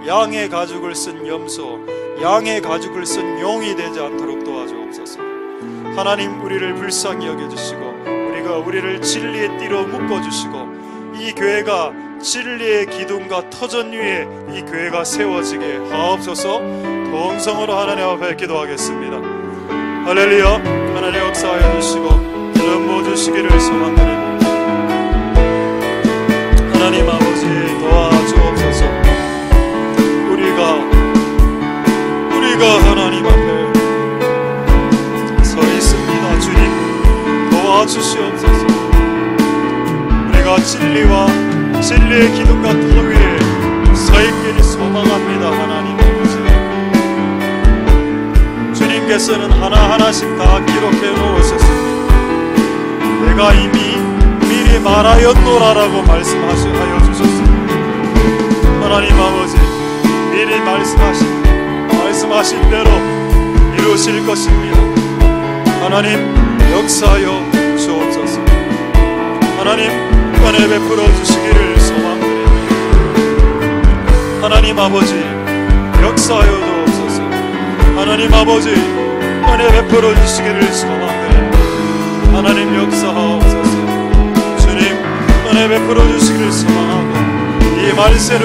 양의 가죽을 쓴 염소, 양의 가죽을 쓴 용이 되지 않도록 도와주옵소서. 하나님 우리를 불쌍히 여겨주시고 우리를 진리의 띠로 묶어주시고 이 교회가 진리의 기둥과 터전 위에 이 교회가 세워지게 하옵소서. 동성으로 하나님 앞에 기도하겠습니다. 할렐루야. 하나님 역사하여 주시고 이름 부어주시기를 소망드립니다. 하나님 아버지 도와주옵소서. 우리가 하나님 앞에 서 있습니다. 주님 도와주시옵소서. 우리가 진리의 기둥 같은 터 위에 서 있기를 소망합니다. 하나님 아버지, 주님께서는 하나하나씩 다 기록해 놓으셨습니다. 내가 이미 미리 말하였노라라고 말씀하여 주셨습니다. 하나님 아버지, 미리 말씀하신 대로 이루실 것입니다. 하나님 역사하여 주옵소서. 하나님 은혜 베풀어 주시기를 소망드립니다. 하나님 아버지 역사하여 주옵소서. 하나님 아버지 은혜 베풀어 주시기를 소망드립니다. 하나님 역사하옵소서. 주님 은혜 베풀어 주시기를 소망하고 이 말세를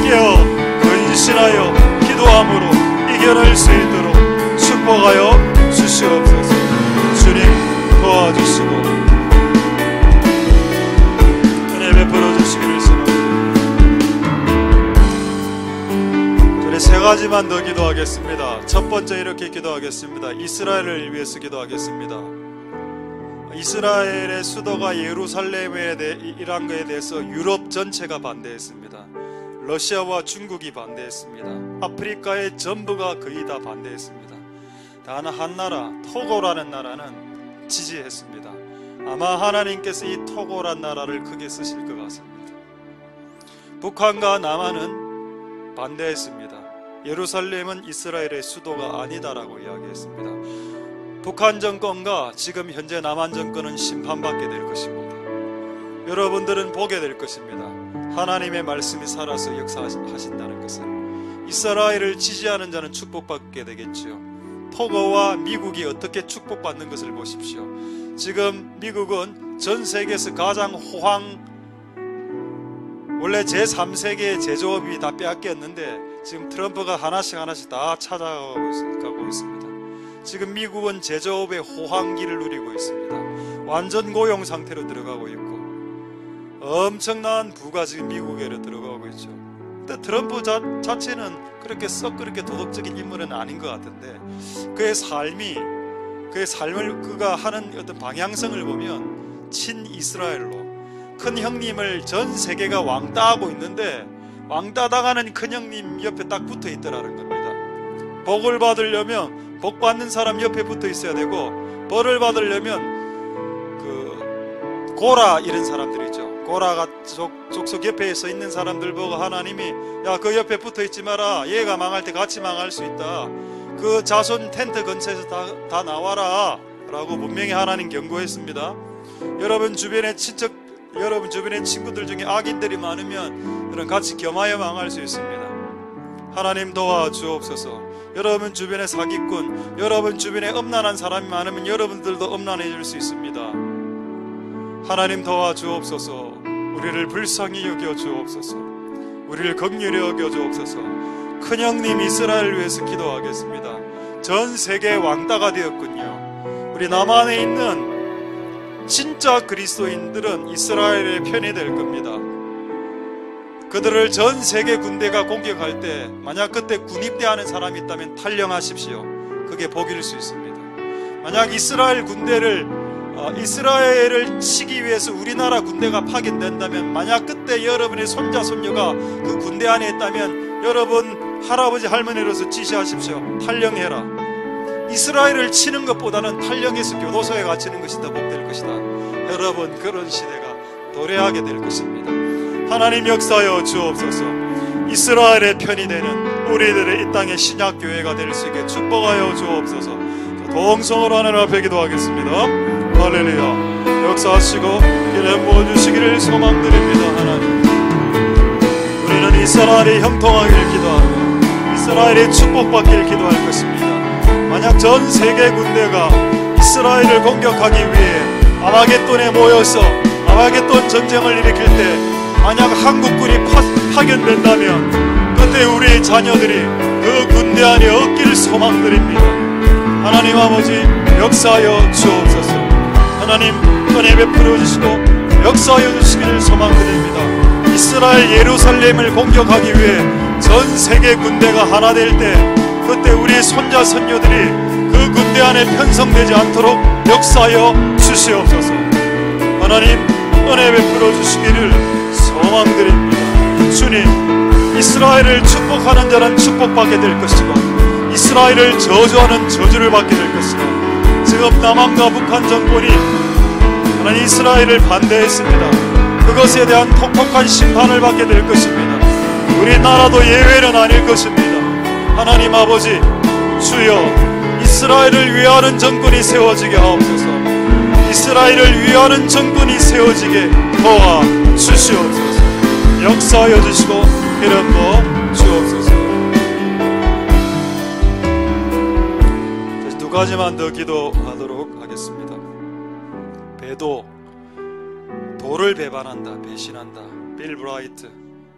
깨어 근신하여 기도함으로 이겨낼 수 있도록 축복하여 주시옵소서. 주님 도와주시고 은혜 베풀어 주시기를 소망합니다. 우리 세 가지만 더 기도하겠습니다. 첫 번째 이렇게 기도하겠습니다. 이스라엘을 위해서 기도하겠습니다. 이스라엘의 수도가 예루살렘이란 것에 대해서 유럽 전체가 반대했습니다. 러시아와 중국이 반대했습니다. 아프리카의 전부가 거의 다 반대했습니다. 단 한 나라, 토고라는 나라는 지지했습니다. 아마 하나님께서 이 토고란 나라를 크게 쓰실 것 같습니다. 북한과 남한은 반대했습니다. 예루살렘은 이스라엘의 수도가 아니다라고 이야기했습니다. 북한 정권과 지금 현재 남한 정권은 심판받게 될 것입니다. 여러분들은 보게 될 것입니다. 하나님의 말씀이 살아서 역사하신다는 것을. 이스라엘을 지지하는 자는 축복받게 되겠지요. 토고와 미국이 어떻게 축복받는 것을 보십시오. 지금 미국은 전 세계에서 가장 원래 제3세계의 제조업이 다 빼앗겼는데 지금 트럼프가 하나씩 다 찾아가고 있습니다. 지금 미국은 제조업의 호황기를 누리고 있습니다. 완전 고용 상태로 들어가고 있고 엄청난 부가 지금 미국에로 들어가고 있죠. 근데 트럼프 자체는 그렇게 도덕적인 인물은 아닌 것 같은데 그의 삶을 그가 하는 어떤 방향성을 보면 친이스라엘로 큰 형님을 전 세계가 왕따하고 있는데 왕따당하는 큰 형님 옆에 딱 붙어 있더라는 겁니다. 복을 받으려면 복 받는 사람 옆에 붙어 있어야 되고 벌을 받으려면 그 고라 이런 사람들 있죠. 고라가 족속 옆에 서 있는 사람들 보고 하나님이 야 그 옆에 붙어 있지 마라. 얘가 망할 때 같이 망할 수 있다. 그 자손 텐트 근처에서 다 나와라 라고 분명히 하나님 경고했습니다. 여러분 주변에 친구들 중에 악인들이 많으면 여러분 같이 겸하여 망할 수 있습니다. 하나님 도와주옵소서. 여러분 주변에 사기꾼, 여러분 주변에 음란한 사람이 많으면 여러분들도 음란해질 수 있습니다. 하나님 도와주옵소서. 우리를 불쌍히 여겨주옵소서. 우리를 긍휼히 여겨주옵소서. 큰형님 이스라엘을 위해서 기도하겠습니다. 전 세계 왕따가 되었군요. 우리 남한에 있는 진짜 그리스도인들은 이스라엘의 편이 될 겁니다. 그들을 전 세계 군대가 공격할 때 만약 그때 군입대하는 사람이 있다면 탈영하십시오. 그게 복일 수 있습니다. 만약 이스라엘을 치기 위해서 우리나라 군대가 파견된다면 만약 그때 여러분의 손자 손녀가 그 군대 안에 있다면 여러분 할아버지 할머니로서 지시하십시오. 탈영해라. 이스라엘을 치는 것보다는 탈영해서 교도소에 갇히는 것이 더 복될 것이다. 여러분 그런 시대가 도래하게 될 것입니다. 하나님 역사하여 주옵소서. 이스라엘의 편이 되는 우리들의 이 땅의 신약교회가 될 수 있게 축복하여 주옵소서. 동성으로 하나님 앞에 기도하겠습니다. 할렐루야. 역사하시고 이름 부어주시기를 소망드립니다. 하나님, 우리는 이스라엘이 형통하기를 기도하고 이스라엘이 축복받기를 기도할 것입니다. 만약 전 세계 군대가 이스라엘을 공격하기 위해 아마겟돈에 모여서 아마겟돈 전쟁을 일으킬 때 만약 한국군이 파견된다면 그때 우리의 자녀들이 그 군대 안에 얻길 소망드립니다. 하나님 아버지 역사하여 주옵소서. 하나님 은혜 베풀어 주시고 역사하여 주시기를 소망드립니다. 이스라엘 예루살렘을 공격하기 위해 전 세계 군대가 하나 될 때 그때 우리의 손자 손녀들이 그 군대 안에 편성되지 않도록 역사하여 주시옵소서. 하나님 은혜 베풀어 주시기를 소망드립니다. 주님, 이스라엘을 축복하는 자는 축복받게 될 것이고 이스라엘을 저주하는 저주를 받게 될 것이고, 지금 남한과 북한 정권이 하나님 이스라엘을 반대했습니다. 그것에 대한 톡톡한 심판을 받게 될 것입니다. 우리나라도 예외는 아닐 것입니다. 하나님 아버지, 주여 이스라엘을 위하는 정권이 세워지게 하옵소서. 이스라엘을 위하는 정권이 세워지게 도와 주시옵소서. 역사하여 주시고 이름 부어 주옵소서. 두 가지만 더 기도하도록 하겠습니다. 배도, 도를 배반한다, 배신한다. 빌 브라이트,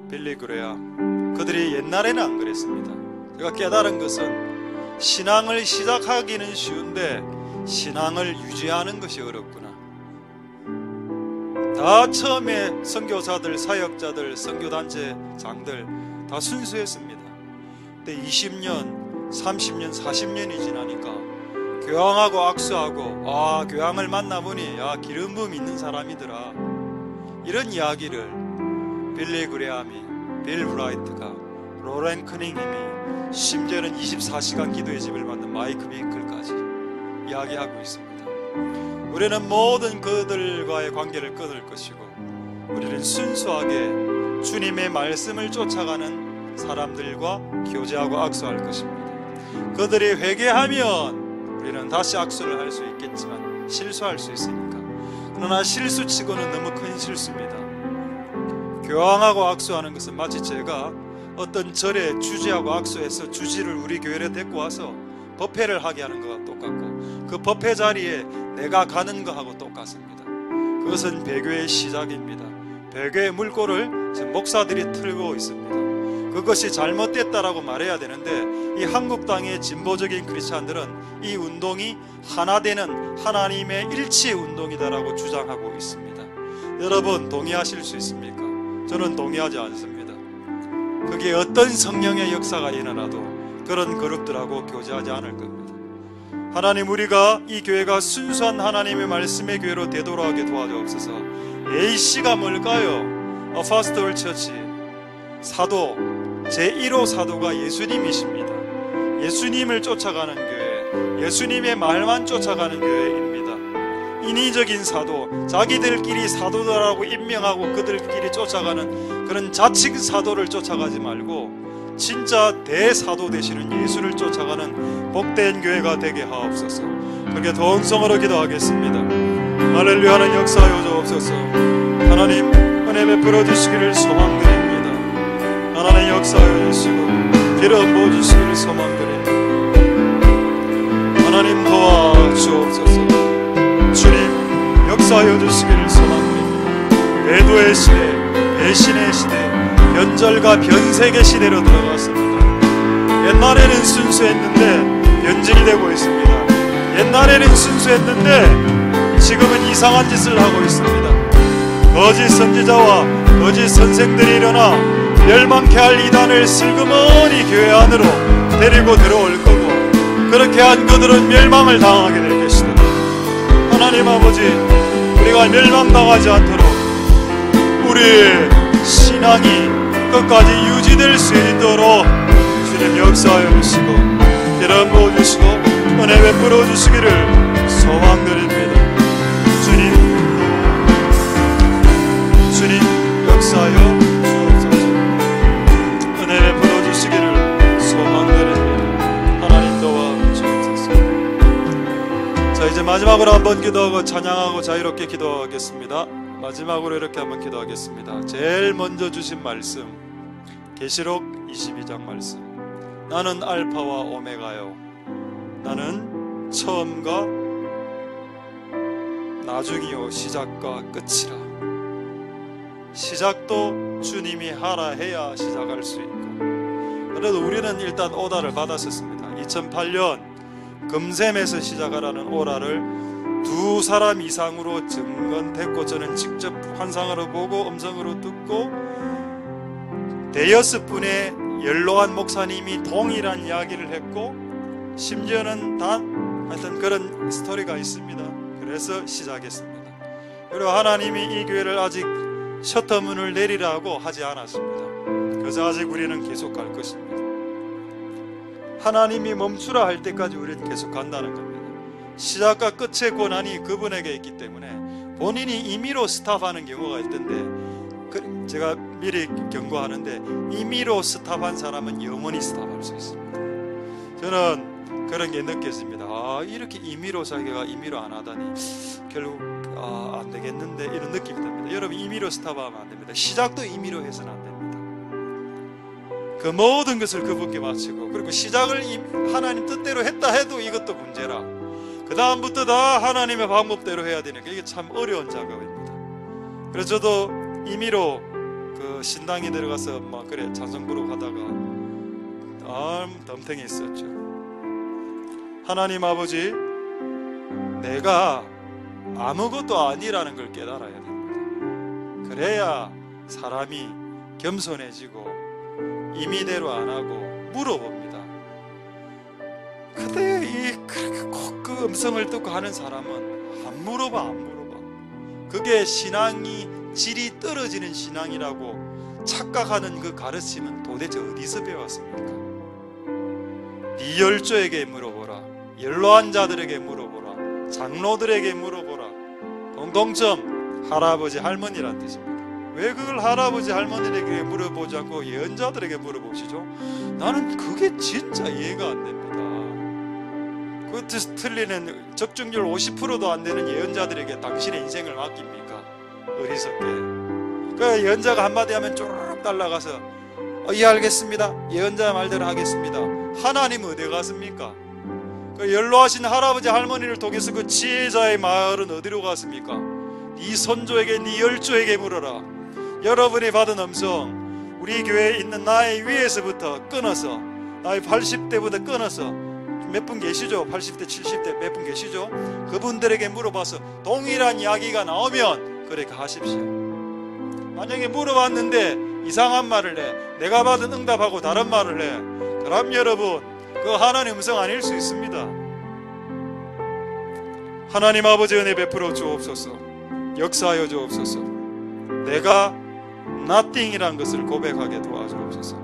빌리 그레암, 그들이 옛날에는 안 그랬습니다. 제가 깨달은 것은 신앙을 시작하기는 쉬운데 신앙을 유지하는 것이 어렵구나. 다 처음에 선교사들, 사역자들, 선교단체장들 다 순수했습니다. 근데 20년, 30년, 40년이 지나니까 교황하고 악수하고 교황을 만나보니 기름 부음 있는 사람이더라, 이런 이야기를 빌리 그레암이, 빌 브라이트가, 로렌 커닝햄이, 심지어는 24시간 기도의 집을 만든 마이크 빈클까지 이야기하고 있습니다. 우리는 모든 그들과의 관계를 끊을 것이고 우리는 순수하게 주님의 말씀을 쫓아가는 사람들과 교제하고 악수할 것입니다. 그들이 회개하면 우리는 다시 악수를 할 수 있겠지만 실수할 수 있으니까. 그러나 실수치고는 너무 큰 실수입니다. 교황하고 악수하는 것은 마치 제가 어떤 절에 주지하고 악수해서 주지를 우리 교회에 데리고 와서 법회를 하게 하는 것과 똑같고, 그 법회 자리에 내가 가는 것하고 똑같습니다. 그것은 배교의 시작입니다. 배교의 물꼬를 지금 목사들이 틀고 있습니다. 그것이 잘못됐다라고 말해야 되는데 이 한국 땅의 진보적인 크리스찬들은 이 운동이 하나 되는 하나님의 일치 운동이다라고 주장하고 있습니다. 여러분 동의하실 수 있습니까? 저는 동의하지 않습니다. 그게 어떤 성령의 역사가 일어나도 그런 그룹들하고 교제하지 않을 겁니다. 하나님, 우리가 이 교회가 순수한 하나님의 말씀의 교회로 되돌아가게 도와주옵소서. A씨가 뭘까요? 어파스톨 처치 사도, 제1호 사도가 예수님이십니다. 예수님을 쫓아가는 교회, 예수님의 말만 쫓아가는 교회입니다. 인위적인 사도, 자기들끼리 사도들하고 임명하고 그들끼리 쫓아가는 그런 자칭 사도를 쫓아가지 말고 진짜 대사도 되시는 예수를 쫓아가는 복된 교회가 되게 하옵소서. 그렇게 동성으로 기도하겠습니다. 할렐루야는 역사하여 주옵소서. 하나님 은혜 베풀어 주시기를 소망드립니다. 하나님 역사하여 주시고 기름 부어 주시기를 소망드립니다. 하나님 도와주옵소서. 주님 역사하여 주시기를 소망드립니다. 배도의 시대, 배신의 시대, 변절과 변색의 시대로 들어갔습니다. 옛날에는 순수했는데 변질이 되고 있습니다. 옛날에는 순수했는데 지금은 이상한 짓을 하고 있습니다. 거짓 선지자와 거짓 선생들이 일어나 멸망케 할 이단을 슬그머니 교회 안으로 데리고 들어올 거고, 그렇게 한 그들은 멸망을 당하게 될 것이다. 하나님 아버지, 우리가 멸망당하지 않도록 우리의 신앙이 끝까지 유지될 수 있도록 주님 역사하여 주시고 기름 부어주시고 은혜 베풀어 주시기를 소망드립니다. 주님 역사하여 주옵소서. 은혜 베풀어 주시기를 소망드립니다. 하나님 도와 주옵소서. 자, 이제 마지막으로 한번 기도하고 찬양하고 자유롭게 기도하겠습니다. 마지막으로 이렇게 한번 기도하겠습니다. 제일 먼저 주신 말씀, 계시록 22장 말씀. 나는 알파와 오메가요, 나는 처음과 나중이요 시작과 끝이라. 시작도 주님이 하라 해야 시작할 수 있고, 그래도 우리는 일단 오라를 받았었습니다. 2008년 금샘에서 시작하라는 오라를 2사람 이상으로 증언됐고, 저는 직접 환상으로 보고 음성으로 듣고 6분의 연로한 목사님이 동일한 이야기를 했고, 심지어는 하여튼 그런 스토리가 있습니다. 그래서 시작했습니다. 그리고 하나님이 이 교회를 아직 셔터문을 내리라고 하지 않았습니다. 그래서 아직 우리는 계속 갈 것입니다. 하나님이 멈추라 할 때까지 우리는 계속 간다는 겁니다. 시작과 끝의 권한이 그분에게 있기 때문에 본인이 임의로 스탑하는 경우가 있던데, 제가 미리 경고하는데, 임의로 스탑한 사람은 영원히 스탑할 수 있습니다. 저는 그런 게 느껴집니다. 이렇게 임의로 자기가 임의로 안 하다니 결국 안 되겠는데, 이런 느낌이 듭니다. 여러분, 임의로 스탑하면 안 됩니다. 시작도 임의로 해서는 안 됩니다. 그 모든 것을 그분께 바치고, 그리고 시작을 하나님 뜻대로 했다 해도 이것도 문제라, 그 다음부터 다 하나님의 방법대로 해야 되니까 이게 참 어려운 작업입니다. 그래서 저도 임의로 그 신당에 들어가서 막 그래 찬송 부르고 하다가 덤탱이 있었죠. 하나님 아버지, 내가 아무것도 아니라는 걸 깨달아야 됩니다. 그래야 사람이 겸손해지고 임의대로 안 하고 물어봅니다. 근데 꼭 그 음성을 듣고 하는 사람은 안 물어봐. 그게 신앙이 질이 떨어지는 신앙이라고 착각하는 그 가르침은 도대체 어디서 배웠습니까? 네 열조에게 물어보라, 연로한 자들에게 물어보라, 장로들에게 물어보라. 공통점 할아버지 할머니란 뜻입니다. 왜 그걸 할아버지 할머니에게 물어보지 않고 예언자들에게 물어보시죠? 나는 그게 진짜 이해가 안 됩니다. 그 틀리는 적중률 50%도 안 되는 예언자들에게 당신의 인생을 맡깁니까? 어리석게. 그 예언자가 한마디 하면 쭉 달라가서 예 알겠습니다, 예언자 말대로 하겠습니다. 하나님 어디 갔습니까? 그 연로하신 할아버지 할머니를 통해서 그 지혜자의 말은 어디로 갔습니까? 네 선조에게, 네 열조에게 물어라. 여러분이 받은 음성, 우리 교회에 있는 나의 위에서부터 끊어서, 나의 80대부터 끊어서, 몇 분 계시죠? 80대 70대 몇 분 계시죠? 그분들에게 물어봐서 동일한 이야기가 나오면 그렇게 하십시오. 만약에 물어봤는데 이상한 말을 해, 내가 받은 응답하고 다른 말을 해, 그럼 여러분 그 하나님 음성 아닐 수 있습니다. 하나님 아버지 은혜 베풀어 주옵소서. 역사하여 주옵소서. 내가 nothing이란 것을 고백하게 도와주옵소서.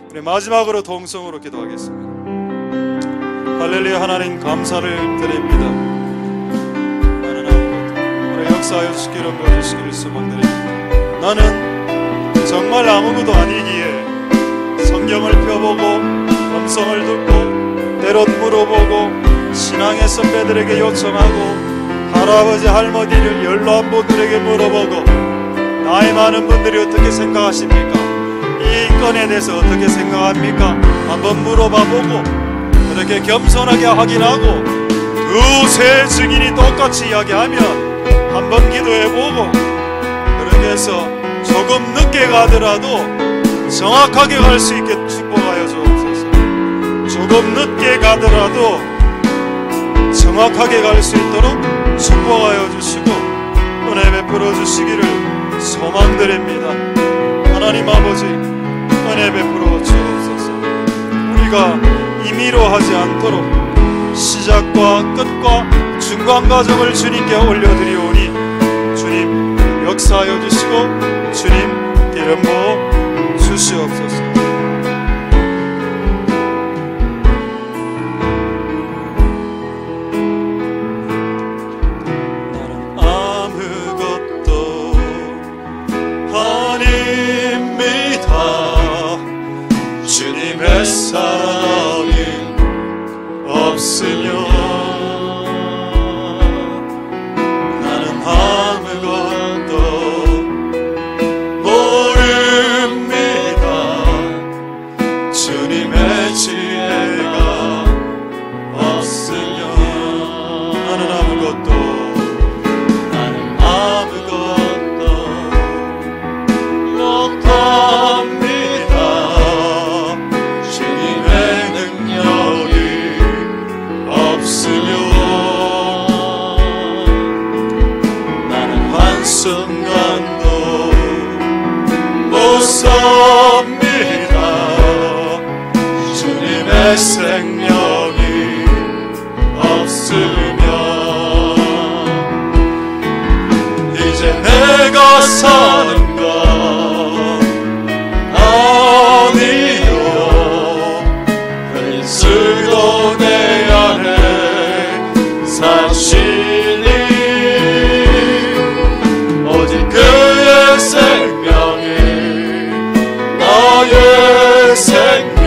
우리 마지막으로 동성으로 기도하겠습니다. 할렐루야. 하나님 감사를 드립니다. 나는 아무것도, 오늘 역사하여 주시기를 도와주시기를 소망드립니다. 나는 정말 아무것도 아니기에 성경을 펴보고 음성을 듣고 때론 물어보고 신앙의 선배들에게 요청하고 할아버지 할머니를 연로한 분들에게 물어보고, 나이 많은 분들이 어떻게 생각하십니까? 이 건에 대해서 어떻게 생각합니까? 한번 물어봐보고 그렇게 겸손하게 확인하고 두세 증인이 똑같이 이야기하면 한번 기도해보고, 그렇게 해서 조금 늦게 가더라도 정확하게 갈 수 있게 축복하여 주옵소서. 조금 늦게 가더라도 정확하게 갈 수 있도록 축복하여 주시고 은혜 베풀어 주시기를 소망드립니다. 하나님 아버지, 은혜 베풀어 주옵소서. 우리가 임의로 하지 않도록 시작과 끝과 중간 과정을 주님께 올려드리오니 주님 역사하여 주시고 주님 기름 부어 주시옵소서. 나는 아무것도 아닙니다. 주님의 사랑이 없으면 나는 아무것도 모릅니다. 주님의 지혜가 없으면 나는 아무것도 생명이 없으면 이제 내가 사는 것 아니요 그리스도 내 안에 사시니 오직 그의 생명이 나의 생명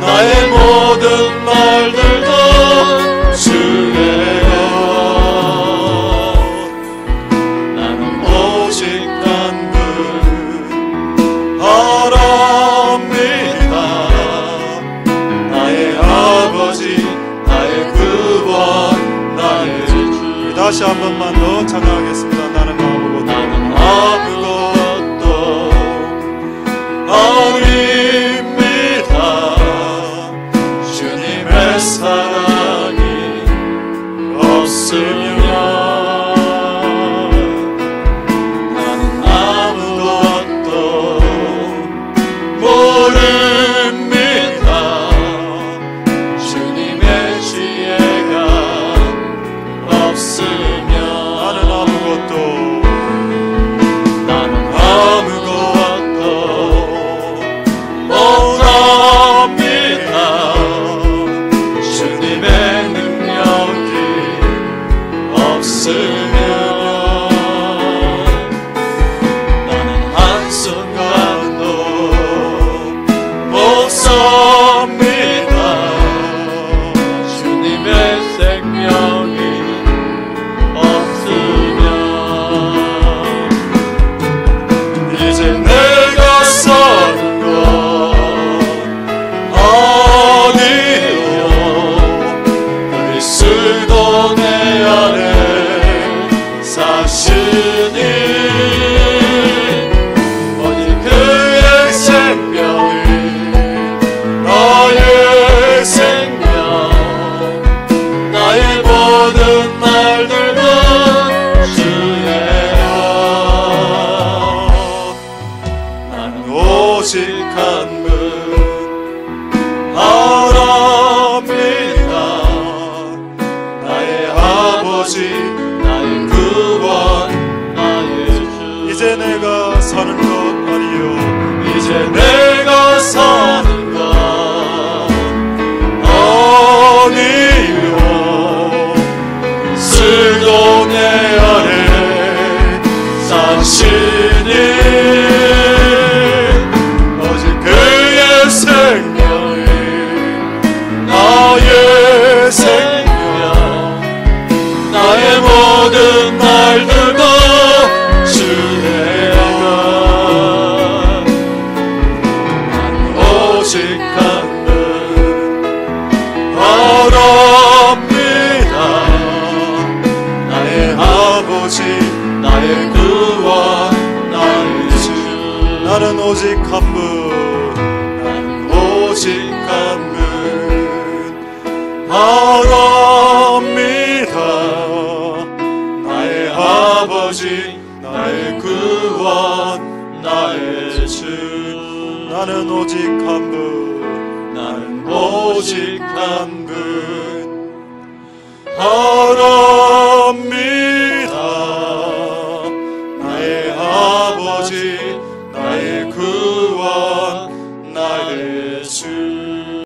나의 모든 날들도 주예요. 나는 오직 한 분 알아옵니다. 나의 아버지 나의 구원 나의 주. 다시 한 번만 더 찬양하겠습니다. 나는 아무것도 아닙니다. 주님의 사랑이 없으면 나는 아무것도 모릅니다. 주님의 지혜가 없으면 나는 아무것도 못합니다. 주님의 능력이 없으면 나는 한순간도 못 삽니다. 주님의 생명이 없으면 이제 내가 사는 것 아니요 그리스도 내 안에 사시니 오직 그의 생명이 나의 생명 나의 모든 날들도 주예요. 나는 오직 한 분 알아옵니다. 나의 아버지 나의 구원 나의 주. 이제 내가 사는 것 아니요 이제 내가 사는 것 아니요 그리스도 내 안에 사시니 오직 그의 생명이 나의 생명 나의 모든 날들도 주예요. 나는 오직 한 분 알아옵니다. 나의 아버지 나의 구원 나의 주. 나는 오직 한 분 나는 오직 한 분 알아옵니다. 나의 아버지 나의 구원 나의 주. 나는 오직 한 분 나는 오직 한 분 알아옵니다.